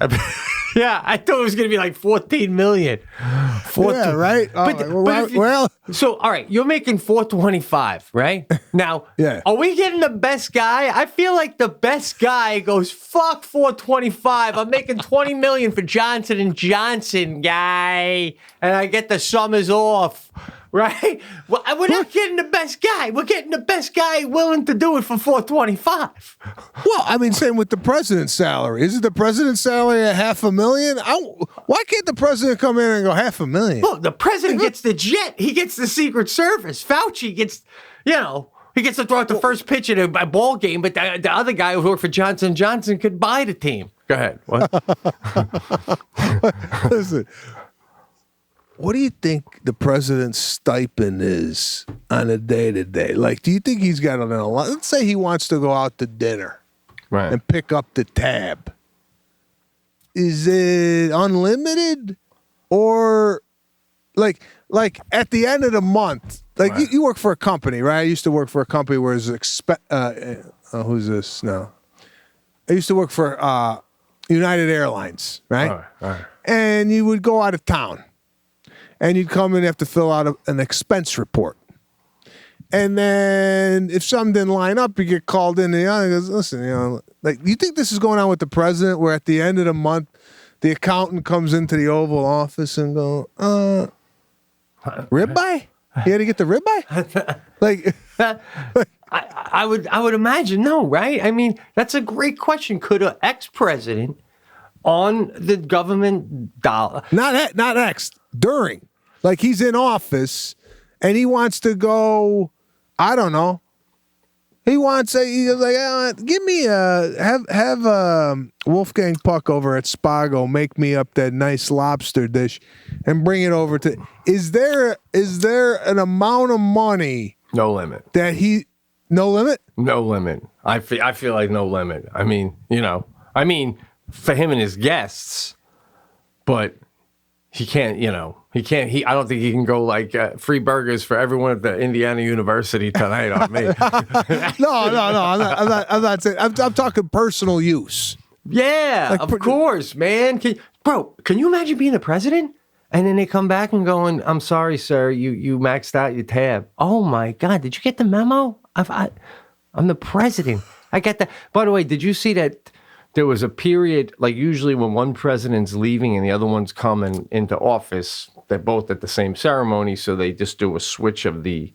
B: Yeah, I thought it was going to be like 14 million.
C: Yeah, right.
B: So, all right, you're making 425, right? Now,
C: yeah.
B: Are we getting the best guy? I feel like the best guy goes, fuck 425. I'm making 20 million for Johnson & Johnson, guy. And I get the summers off. Right? Well, we're not getting the best guy. We're getting the best guy willing to do it for 425.
C: Well, I mean, same with the president's salary. Isn't the president's salary $500,000? Why can't the president come in and go $500,000?
B: Well, the president gets the jet. He gets the Secret Service. Fauci gets, he gets to throw out the first pitch at a ball game, but the other guy who worked for Johnson & Johnson could buy the team. Go ahead. What?
C: Listen. What do you think the president's stipend is on a day-to-day? Like, do you think he's got let's say he wants to go out to dinner and pick up the tab. Is it unlimited? Or like at the end of the month, like you work for a company, right? I used to work for a company where it's who's this now? I used to work for United Airlines, right?
B: All right.
C: And you would go out of town. And you'd come in and have to fill out an expense report. And then if something didn't line up, you get called in and he goes, listen, like, do you think this is going on with the president where at the end of the month, the accountant comes into the Oval Office and go, ribeye? You had to get the ribeye?
B: I would imagine no, right? I mean, that's a great question. Could an ex-president on the government dollar.
C: Not X, during. Like he's in office and he wants to go, I don't know. He's like, give me have Wolfgang Puck over at Spago make me up that nice lobster dish and bring it over to. Is there an amount of money?
B: No limit.
C: No limit?
B: No limit. I feel like no limit. I mean, for him and his guests, but he can't, I don't think he can go like free burgers for everyone at the Indiana University tonight on me.
C: No. I'm not saying. I'm talking personal use.
B: Yeah, like, of course, man. Can you imagine being the president? And then they come back and going, I'm sorry, sir, you maxed out your tab. Oh my God, did you get the memo? I'm the president. I get that. By the way, did you see that there was a period, like usually when one president's leaving and the other one's coming into office, they're both at the same ceremony, so they just do a switch of the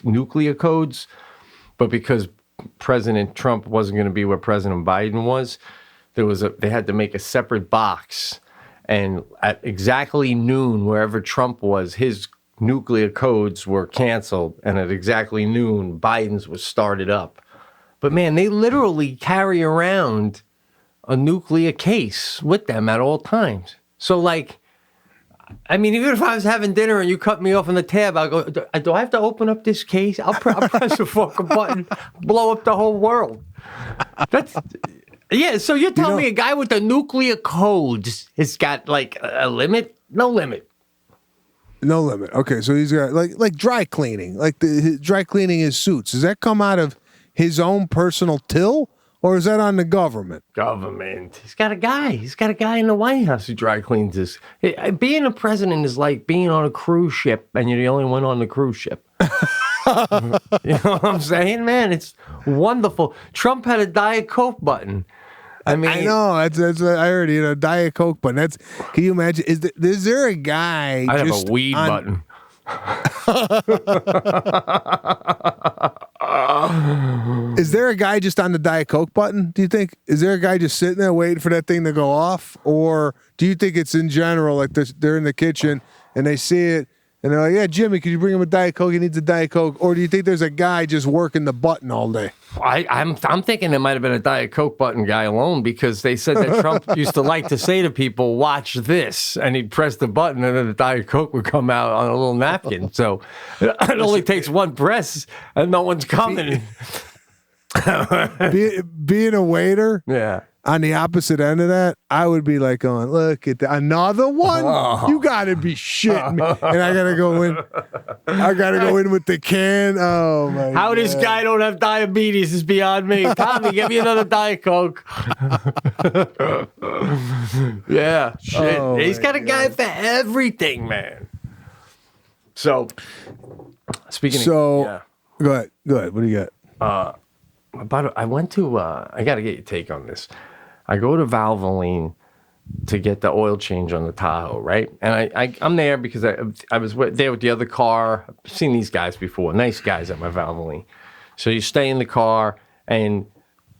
B: nuclear codes. But because President Trump wasn't going to be where President Biden was, they had to make a separate box. And at exactly noon, wherever Trump was, his nuclear codes were canceled. And at exactly noon, Biden's was started up. But man, they literally carry around a nuclear case with them at all times. So like, I mean, even if I was having dinner and you cut me off on the tab, I'll go, do I have to open up this case? I'll press a fucking button, blow up the whole world. Yeah, so you're telling me a guy with the nuclear codes has got like a limit? No limit.
C: No limit. Okay, so he's got like dry cleaning, dry cleaning his suits. Does that come out of his own personal till, or is that on the government?
B: Government. He's got a guy. He's got a guy in the White House who dry cleans his. Being a president is like being on a cruise ship, and you're the only one on the cruise ship. You know what I'm saying, man? It's wonderful. Trump had a Diet Coke button. I mean, I
C: know that's I heard. Diet Coke button. Can you imagine? Is there a guy?
B: I have a weed button.
C: Is there a guy just on the Diet Coke button? Do you think? Is there a guy just sitting there waiting for that thing to go off, or do you think it's in general? Like they're in the kitchen and they see it. And they're like, yeah, Jimmy, could you bring him a Diet Coke? He needs a Diet Coke. Or do you think there's a guy just working the button all day?
B: I'm thinking there might have been a Diet Coke button guy alone, because they said that Trump used to like to say to people, watch this. And he'd press the button and then the Diet Coke would come out on a little napkin. So it only takes one press and no one's coming.
C: Being a waiter.
B: Yeah.
C: On the opposite end of that, I would be like going, look at that. Another one? Oh. You got to be shitting me. And I got to go in. I got to go in with the can. Oh, my God.
B: How this guy don't have diabetes is beyond me. Tommy, give me another Diet Coke. Yeah, shit.
C: Oh,
B: he's got a guy for everything, man. So, speaking of...
C: Go ahead. What do you got?
B: I went to... I got to get your take on this. I go to Valvoline to get the oil change on the Tahoe, right? And I'm there because I was there with the other car. I've seen these guys before, nice guys at my Valvoline. So you stay in the car, and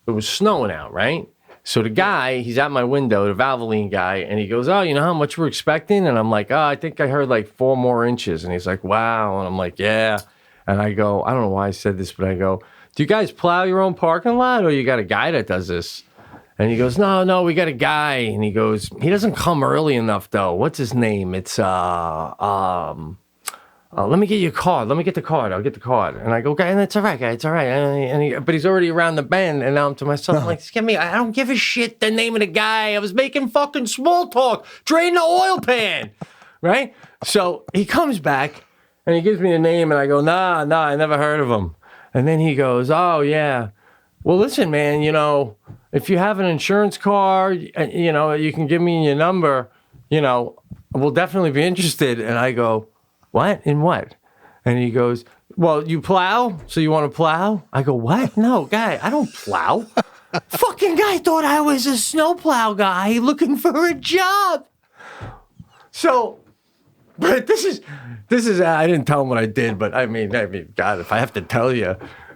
B: it was snowing out, right? So the guy, he's at my window, the Valvoline guy, and he goes, oh, you know how much we're expecting? And I'm like, oh, I think I heard like 4 more inches. And he's like, wow. And I'm like, yeah. And I go, I don't know why I said this, but I go, do you guys plow your own parking lot, or you got a guy that does this? And he goes, no, we got a guy. And he goes, he doesn't come early enough, though. What's his name? It's, let me get you a card. Let me get the card. I'll get the card. And I go, okay, that's all right, guy. It's all right. But he's already around the bend. And now I'm to myself, I'm like, excuse me, I don't give a shit the name of the guy. I was making fucking small talk. Drain the oil pan. Right? So he comes back and he gives me the name. And I go, nah, I never heard of him. And then he goes, oh, yeah. Well, listen, man, if you have an insurance card, you can give me your number, we'll definitely be interested. And I go, what? In what? And he goes, well, you plow? So you want to plow? I go, what? No, guy, I don't plow. Fucking guy thought I was a snowplow guy looking for a job. So, but this is I didn't tell him what I did, but I mean, God, if I have to tell you,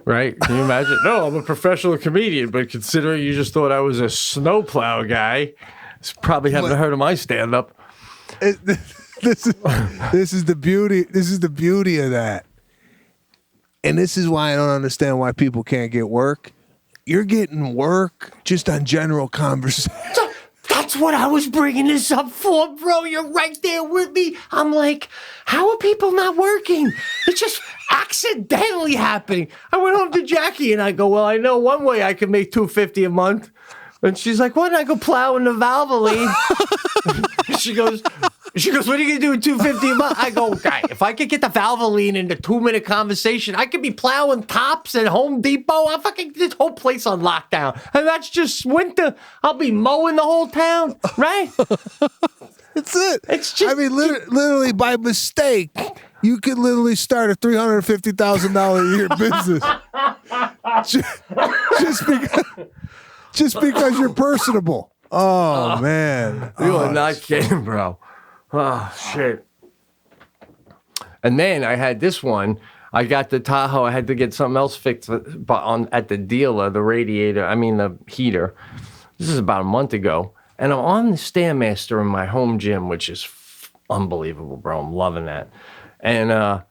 B: Right? Can you imagine? No, I'm a professional comedian, but considering you just thought I was a snowplow guy, probably haven't heard of my stand-up.
C: This is the beauty. This is the beauty of that. And this is why I don't understand why people can't get work. You're getting work just on general conversation.
B: That's what I was bringing this up for, bro. You're right there with me. I'm like, how are people not working? It's just accidentally happening. I went home to Jackie and I go, well, I know one way I can make $250 a month. And she's like, why don't I go plow in the Valvoline? She goes, what are you going to do with $250 a month? I go, okay, if I could get the Valvoline in the 2-minute conversation, I could be plowing tops at Home Depot. I'll fucking this whole place on lockdown. And that's just winter. I'll be mowing the whole town, right?
C: That's it.
B: It's just,
C: I mean, literally by mistake, you could literally start a $350,000 a year business. Just because you're personable. Oh, man.
B: You are not kidding, bro. Oh, shit. And then I had this one. I got the Tahoe. I had to get something else fixed at the dealer, the heater. This is about a month ago. And I'm on the Stairmaster in my home gym, which is unbelievable, bro. I'm loving that. And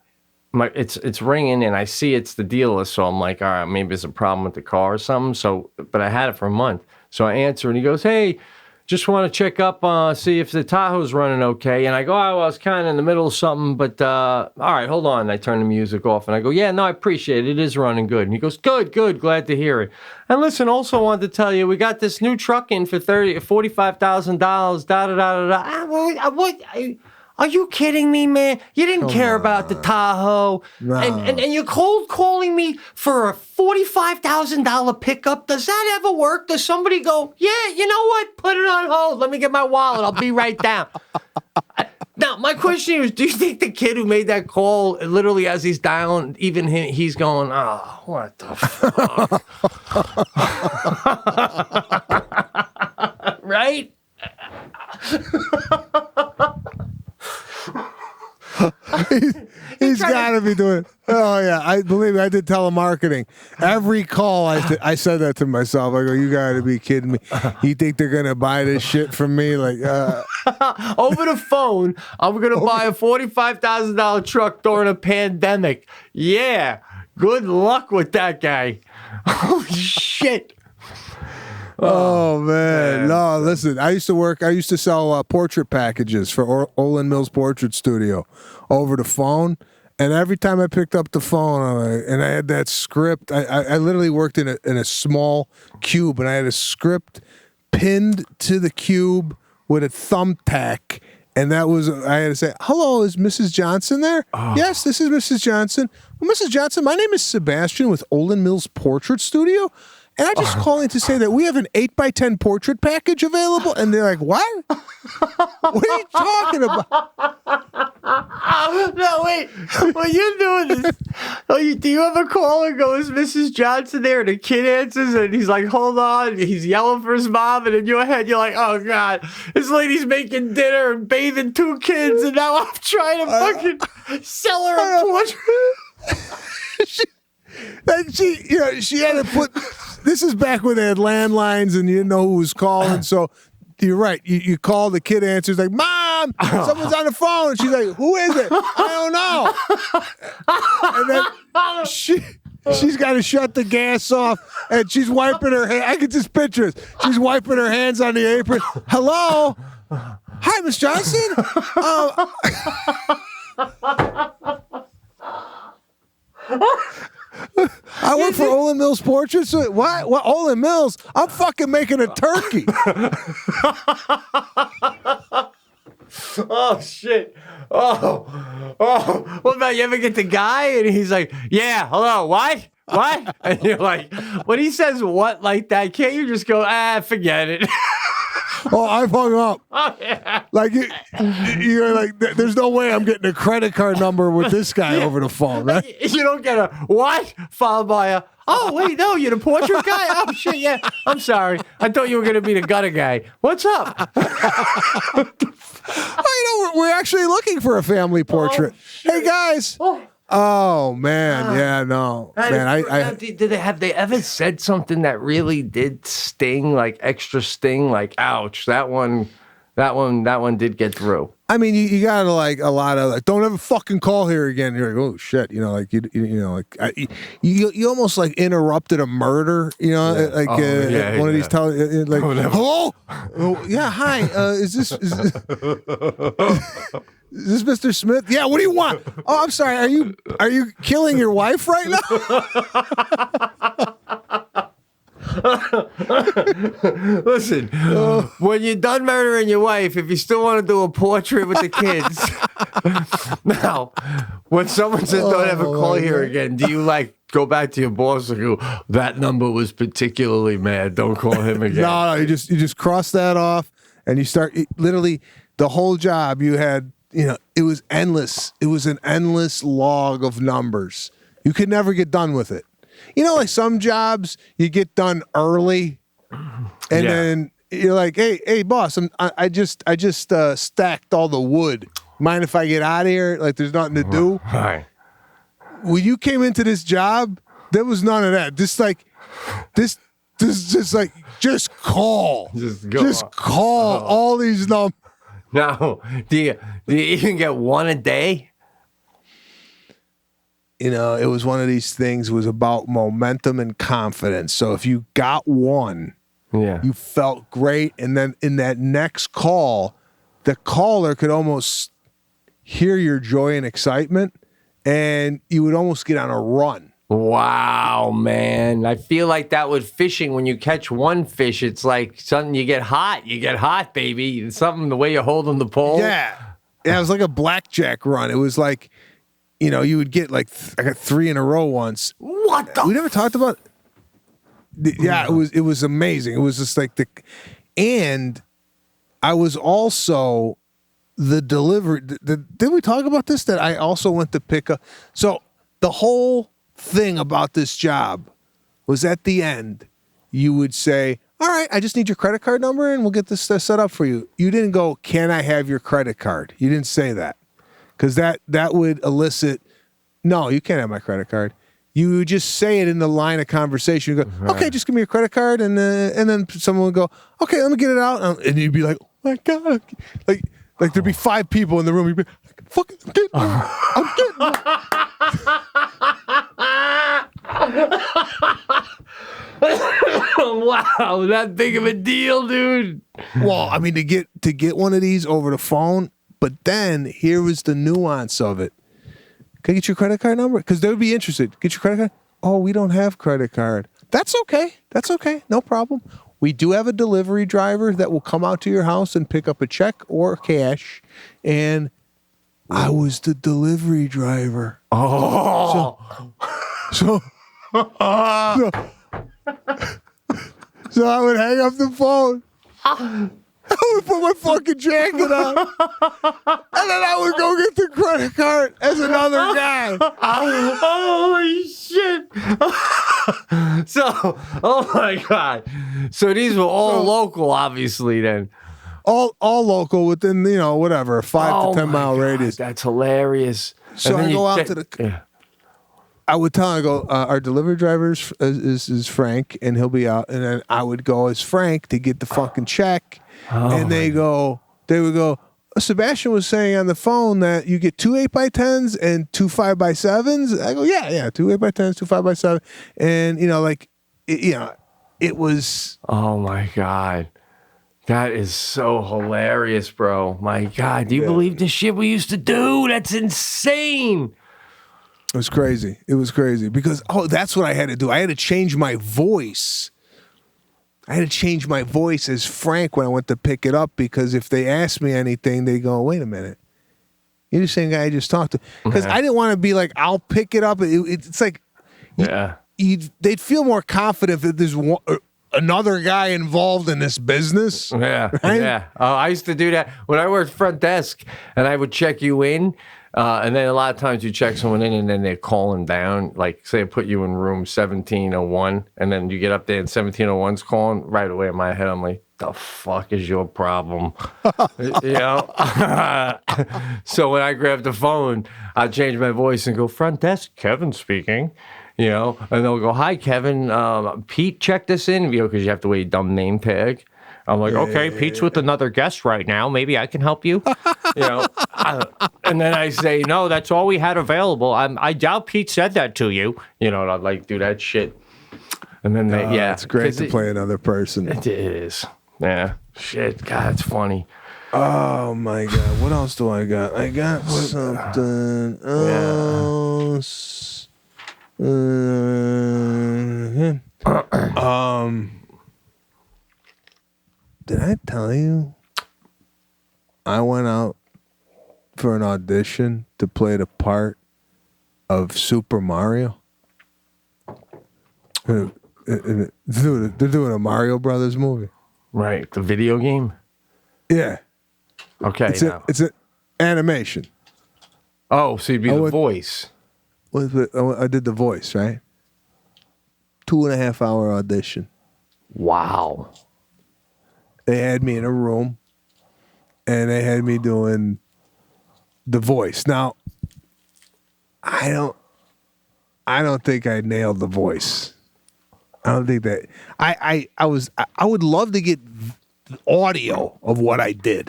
B: it's ringing, and I see it's the dealer. So I'm like, all right, maybe there's a problem with the car or something. But I had it for a month. So I answer, and he goes, hey, just want to check up, see if the Tahoe's running okay. And I go, oh, well, I was kind of in the middle of something, but all right, hold on. And I turn the music off, and I go, yeah, no, I appreciate it. It is running good. And he goes, good, glad to hear it. And listen, also wanted to tell you, we got this new truck in for $45,000, What? Are you kidding me, man? You didn't care about the Tahoe.
C: No.
B: And you're cold calling me for a $45,000 pickup. Does that ever work? Does somebody go, yeah, you know what? Put it on hold. Let me get my wallet. I'll be right down. Now, my question is, do you think the kid who made that call, literally as he's dialing, even he's going, oh, what the fuck? Right?
C: He's got to be doing. Oh yeah, I believe me, I did telemarketing. Every call, I said that to myself. I go, you got to be kidding me. You think they're gonna buy this shit from me? Like
B: over the phone, I'm gonna buy a $45,000 truck during a pandemic. Yeah, good luck with that guy. Holy shit.
C: Oh man. No, listen. I used to sell portrait packages for Olin Mills Portrait Studio over the phone. And every time I picked up the phone and I had that script, I literally worked in a small cube, and I had a script pinned to the cube with a thumbtack. And I had to say, hello, is Mrs. Johnson there? Oh. Yes, this is Mrs. Johnson. Well, Mrs. Johnson, my name is Sebastian with Olin Mills Portrait Studio. And I'm just calling to say that we have an 8x10 portrait package available. And they're like, what? What are you talking about?
B: No, wait. When you're doing this, do you ever call and go, is Mrs. Johnson there? And the kid answers, and he's like, hold on. He's yelling for his mom. And in your head, you're like, oh, God. This lady's making dinner and bathing 2 kids. And now I'm trying to fucking sell her a portrait.
C: She had to put. This is back when they had landlines and you didn't know who was calling. So you're right. You call, the kid answers like, Mom, someone's on the phone. And she's like, who is it? I don't know. And then she's got to shut the gas off, and she's wiping her hand. I can just picture it. She's wiping her hands on the apron. Hello? Hi, Miss Johnson? I work for Olin Mills Portraits. What? Olin Mills? I'm fucking making a turkey.
B: Oh, shit. Oh. What about you ever get the guy and he's like, yeah, hello, what? And you're like, when he says what like that, can't you just go, forget it?
C: Oh, I've hung up.
B: Oh, yeah.
C: Like, you're like, there's no way I'm getting a credit card number with this guy over the phone, right?
B: You don't get a what followed by a, oh, wait, no, you're the portrait guy? Oh, shit, yeah. I'm sorry. I thought you were going to be the gutter guy. What's up?
C: We're actually looking for a family portrait. Hey, guys. Oh man, yeah, no, man.
B: Have they ever said something that really did sting, like extra sting, like ouch? That one did get through.
C: I mean, you got like a lot of like, don't ever fucking call here again. You're like, oh shit, you know, like you know, like you almost like interrupted a murder, you know, like one of these like, hello, oh, yeah, hi, is this Mr. Smith? Yeah, what do you want? Oh, I'm sorry, are you killing your wife right now?
B: Listen, when you're done murdering your wife, if you still want to do a portrait with the kids, now, when someone says don't ever call here again, do you like go back to your boss and go, that number was particularly mad, don't call him again?
C: No, you just cross that off and you start literally the whole job you had, you know, it was endless. It was an endless log of numbers. You could never get done with it. You know, like some jobs you get done early, and then you're like, "Hey, boss, I just stacked all the wood. Mind if I get out of here? Like, there's nothing to do."
B: Right.
C: When you came into this job, there was none of that. Just like just call, just call all these numbers.
B: Now, do you even get one a day?
C: You know, it was one of these things. It was about momentum and confidence. So if you got one, you felt great. And then in that next call, the caller could almost hear your joy and excitement, and you would almost get on a run.
B: Wow, man. I feel like that with fishing, when you catch one fish, it's like something you get hot. You get hot, baby. It's something the way you're holding the pole.
C: Yeah, it was like a blackjack run. It was like, you know, you would get like I got 3 in a row once.
B: What the?
C: We never talked about. Yeah, it was amazing. It was just like and I was also the delivery. Did we talk about this? That I also went to pick up. So the whole thing about this job was at the end, you would say, "All right, I just need your credit card number, and we'll get this set up for you." You didn't go, "Can I have your credit card?" You didn't say that. Because that would elicit, no, you can't have my credit card. You would just say it in the line of conversation. You go, okay, just give me your credit card, and then someone would go, okay, let me get it out, and you'd be like, oh my god, like there'd be 5 people in the room. You'd be, fucking, I'm getting
B: Wow, that big of a deal, dude.
C: Well, I mean, to get one of these over the phone. But then here was the nuance of it. Can I get your credit card number? Because they would be interested. Get your credit card? Oh, we don't have credit card. That's okay. That's okay. No problem. We do have a delivery driver that will come out to your house and pick up a check or cash. And I was the delivery driver.
B: Oh.
C: So I would hang up the phone. I would put my fucking jacket on, and then I would go get the credit card as another guy.
B: Holy shit! So, oh my god! So these were all local, obviously. Then
C: all local within, you know, whatever, 5 to 10 mile radius.
B: That's hilarious.
C: So I go out to the.
B: Yeah.
C: I would tell him, I go, our delivery driver is Frank, and he'll be out. And then I would go as Frank to get the fucking check. And they would go, Sebastian was saying on the phone that you get 2 8x10s and 2 5x7s. I go, yeah, 2 8x10s, 2 5x7. And, you know, like, it was.
B: Oh my God. That is so hilarious, bro. My God. Do you believe the shit we used to do? That's insane.
C: It was crazy. It was crazy because, that's what I had to do. I had to change my voice. I had to change my voice as Frank when I went to pick it up, because if they asked me anything, they go, wait a minute. You're the same guy I just talked to. Because I didn't want to be like, I'll pick it up. It's like, they'd feel more confident if there's another guy involved in this business.
B: Yeah,
C: right?
B: yeah. I used to do that when I worked front desk, and I would check you in. And then a lot of times you check someone in and then they're calling down. Like, say I put you in room 1701, and then you get up there and 1701's calling. Right away in my head, I'm like, the fuck is your problem? You know? So when I grab the phone, I change my voice and go, front desk, Kevin speaking. You know, and they'll go, hi, Kevin. Pete checked this in, you know, because you have to wear a dumb name tag. I'm like, okay, Pete's with another guest right now. Maybe I can help you. You know, and then I say, no, that's all we had available. I doubt Pete said that to you. You know, and I'd like do that shit. And then
C: it's great to play another person.
B: It is. Yeah. Shit. God, it's funny.
C: Oh my God. What else do I got? I got something else. Did I tell you I went out for an audition to play the part of Super Mario? They're doing a Mario Brothers movie.
B: Right, the video game?
C: Yeah.
B: Okay.
C: It's an animation.
B: Oh, so you'd be the voice.
C: I did the voice, right? 2.5 hour audition.
B: Wow.
C: They had me in a room, and they had me doing the voice. Now, I don't think I nailed the voice. I don't think that I would love to get audio of what I did.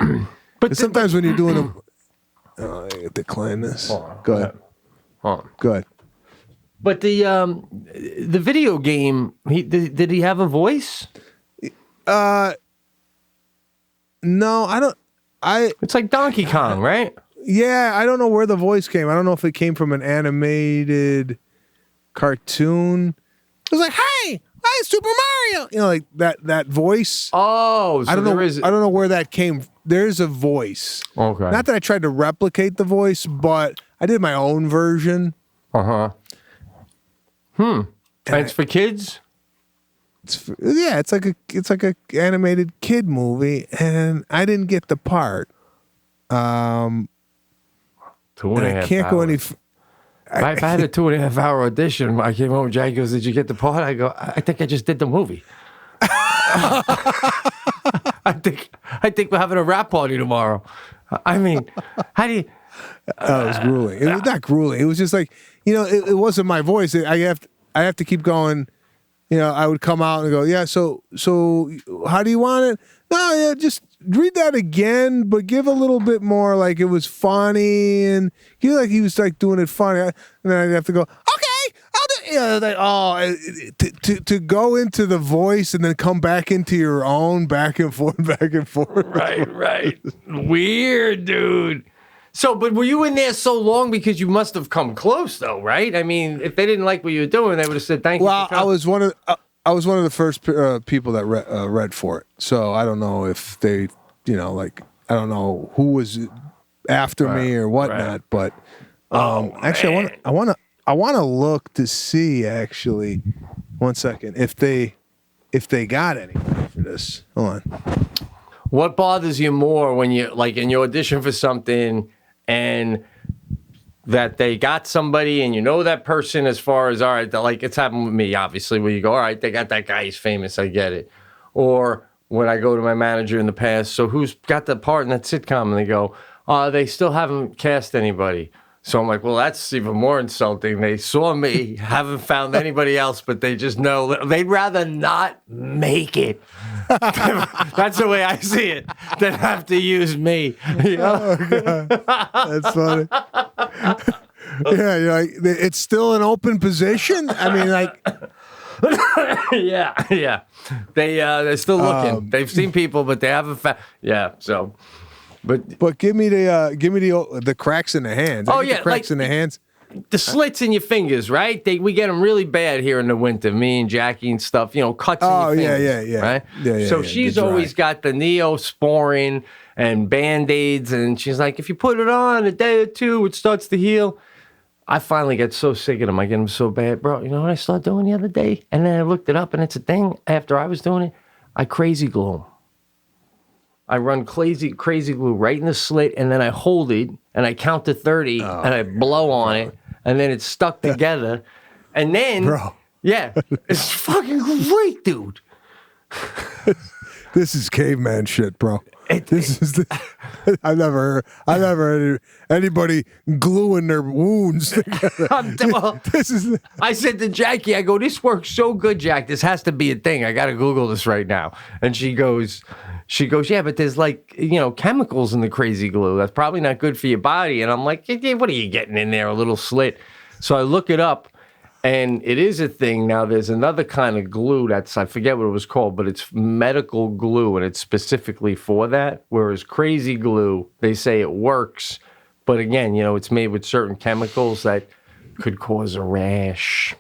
C: But sometimes when you're doing I decline this. Go ahead. Go ahead.
B: But the video game, did he have a voice?
C: No, I don't.
B: It's like Donkey Kong, right?
C: Yeah, I don't know where the voice came. I don't know if it came from an animated cartoon. It was like, "Hey, Super Mario," you know, like that voice.
B: Oh, so
C: I don't know. I don't know where that came. There's a voice.
B: Okay.
C: Not that I tried to replicate the voice, but I did my own version.
B: And it's for kids.
C: It's like a animated kid movie, and I didn't get the part.
B: 2.5
C: I can't
B: hours.
C: go any.
B: If I had a 2.5 hour audition, I came home. Jack goes, "Did you get the part?" I go, "I think I just did the movie." I think we're having a rap party tomorrow. I mean, how do you?
C: It was grueling. It was not grueling. It was just like, you know, it wasn't my voice. I have to keep going. You know, I would come out and go, yeah. So how do you want it? No, yeah, just read that again, but give a little bit more. Like it was funny, and he was like doing it funny. And then I'd have to go, okay, I'll do. You know, like, to go into the voice and then come back into your own, back and forth.
B: Right. Weird, dude. So, but were you in there so long because you must have come close, though, right? I mean, if they didn't like what you were doing, they would have said thank you.
C: Well, I was one of the first people that read for it. So I don't know if they, you know, like I don't know who was after me or whatnot. But actually, I want to look to see actually. 1 second, if they got anything for this. Hold on.
B: What bothers you more when you like in your audition for something and that they got somebody and you know that person as far as, all right, like it's happened with me, obviously, where you go, all right, they got that guy, he's famous, I get it. Or when I go to my manager in the past, so who's got the part in that sitcom? And they go, they still haven't cast anybody. So I'm like, well, that's even more insulting. They saw me, haven't found anybody else, but they just know they'd rather not make it. That's the way I see it. Than have to use me. You know?
C: Oh, God. That's funny. Yeah, you're like, it's still an open position. I mean, like,
B: yeah. They're still looking. They've seen people, but they haven't found. Yeah, so.
C: But give me the cracks in the hands. The cracks in the hands.
B: The slits in your fingers, right? We get them really bad here in the winter. Me and Jackie and stuff, you know, cuts in your fingers.
C: Yeah.
B: Right?
C: Yeah.
B: So she's always got the Neosporin and Band-Aids, and she's like, if you put it on a day or two, it starts to heal. I finally get so sick of them. I get them so bad. Bro, you know what I started doing the other day? And then I looked it up, and it's a thing. After I was doing it, I crazy glue them. I run crazy glue right in the slit, and then I hold it, and I count to 30, and I blow on it, and then it's stuck together. And then, yeah, it's fucking great, dude.
C: This is caveman shit, bro. I've never heard anybody gluing their wounds together.
B: I said to Jackie, I go, this works so good, Jack. This has to be a thing. I got to Google this right now. And she goes, yeah, but there's like, chemicals in the crazy glue. That's probably not good for your body. And I'm like, hey, what are you getting in there? A little slit. So I look it up. And it is a thing. Now, there's another kind of glue I forget what it was called, but it's medical glue, and it's specifically for that. Whereas crazy glue, they say it works. But again, it's made with certain chemicals that could cause a rash.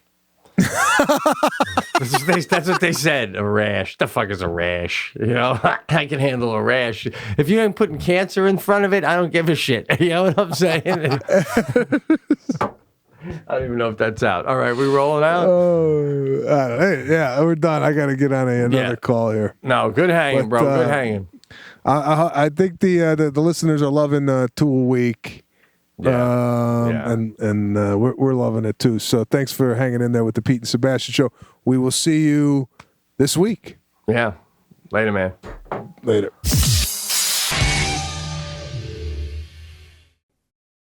B: That's what they said, a rash. The fuck is a rash? I can handle a rash. If you ain't putting cancer in front of it, I don't give a shit. You know what I'm saying? I don't even know if that's out. All right, we rolling out?
C: Hey, yeah, we're done. I got to get on another call here.
B: No, good hanging, bro. Good hanging.
C: I think the listeners are loving 2 a week. And we're loving it too. So thanks for hanging in there with the Pete and Sebastian show. We will see you this week.
B: Yeah. Later, man.
C: Later.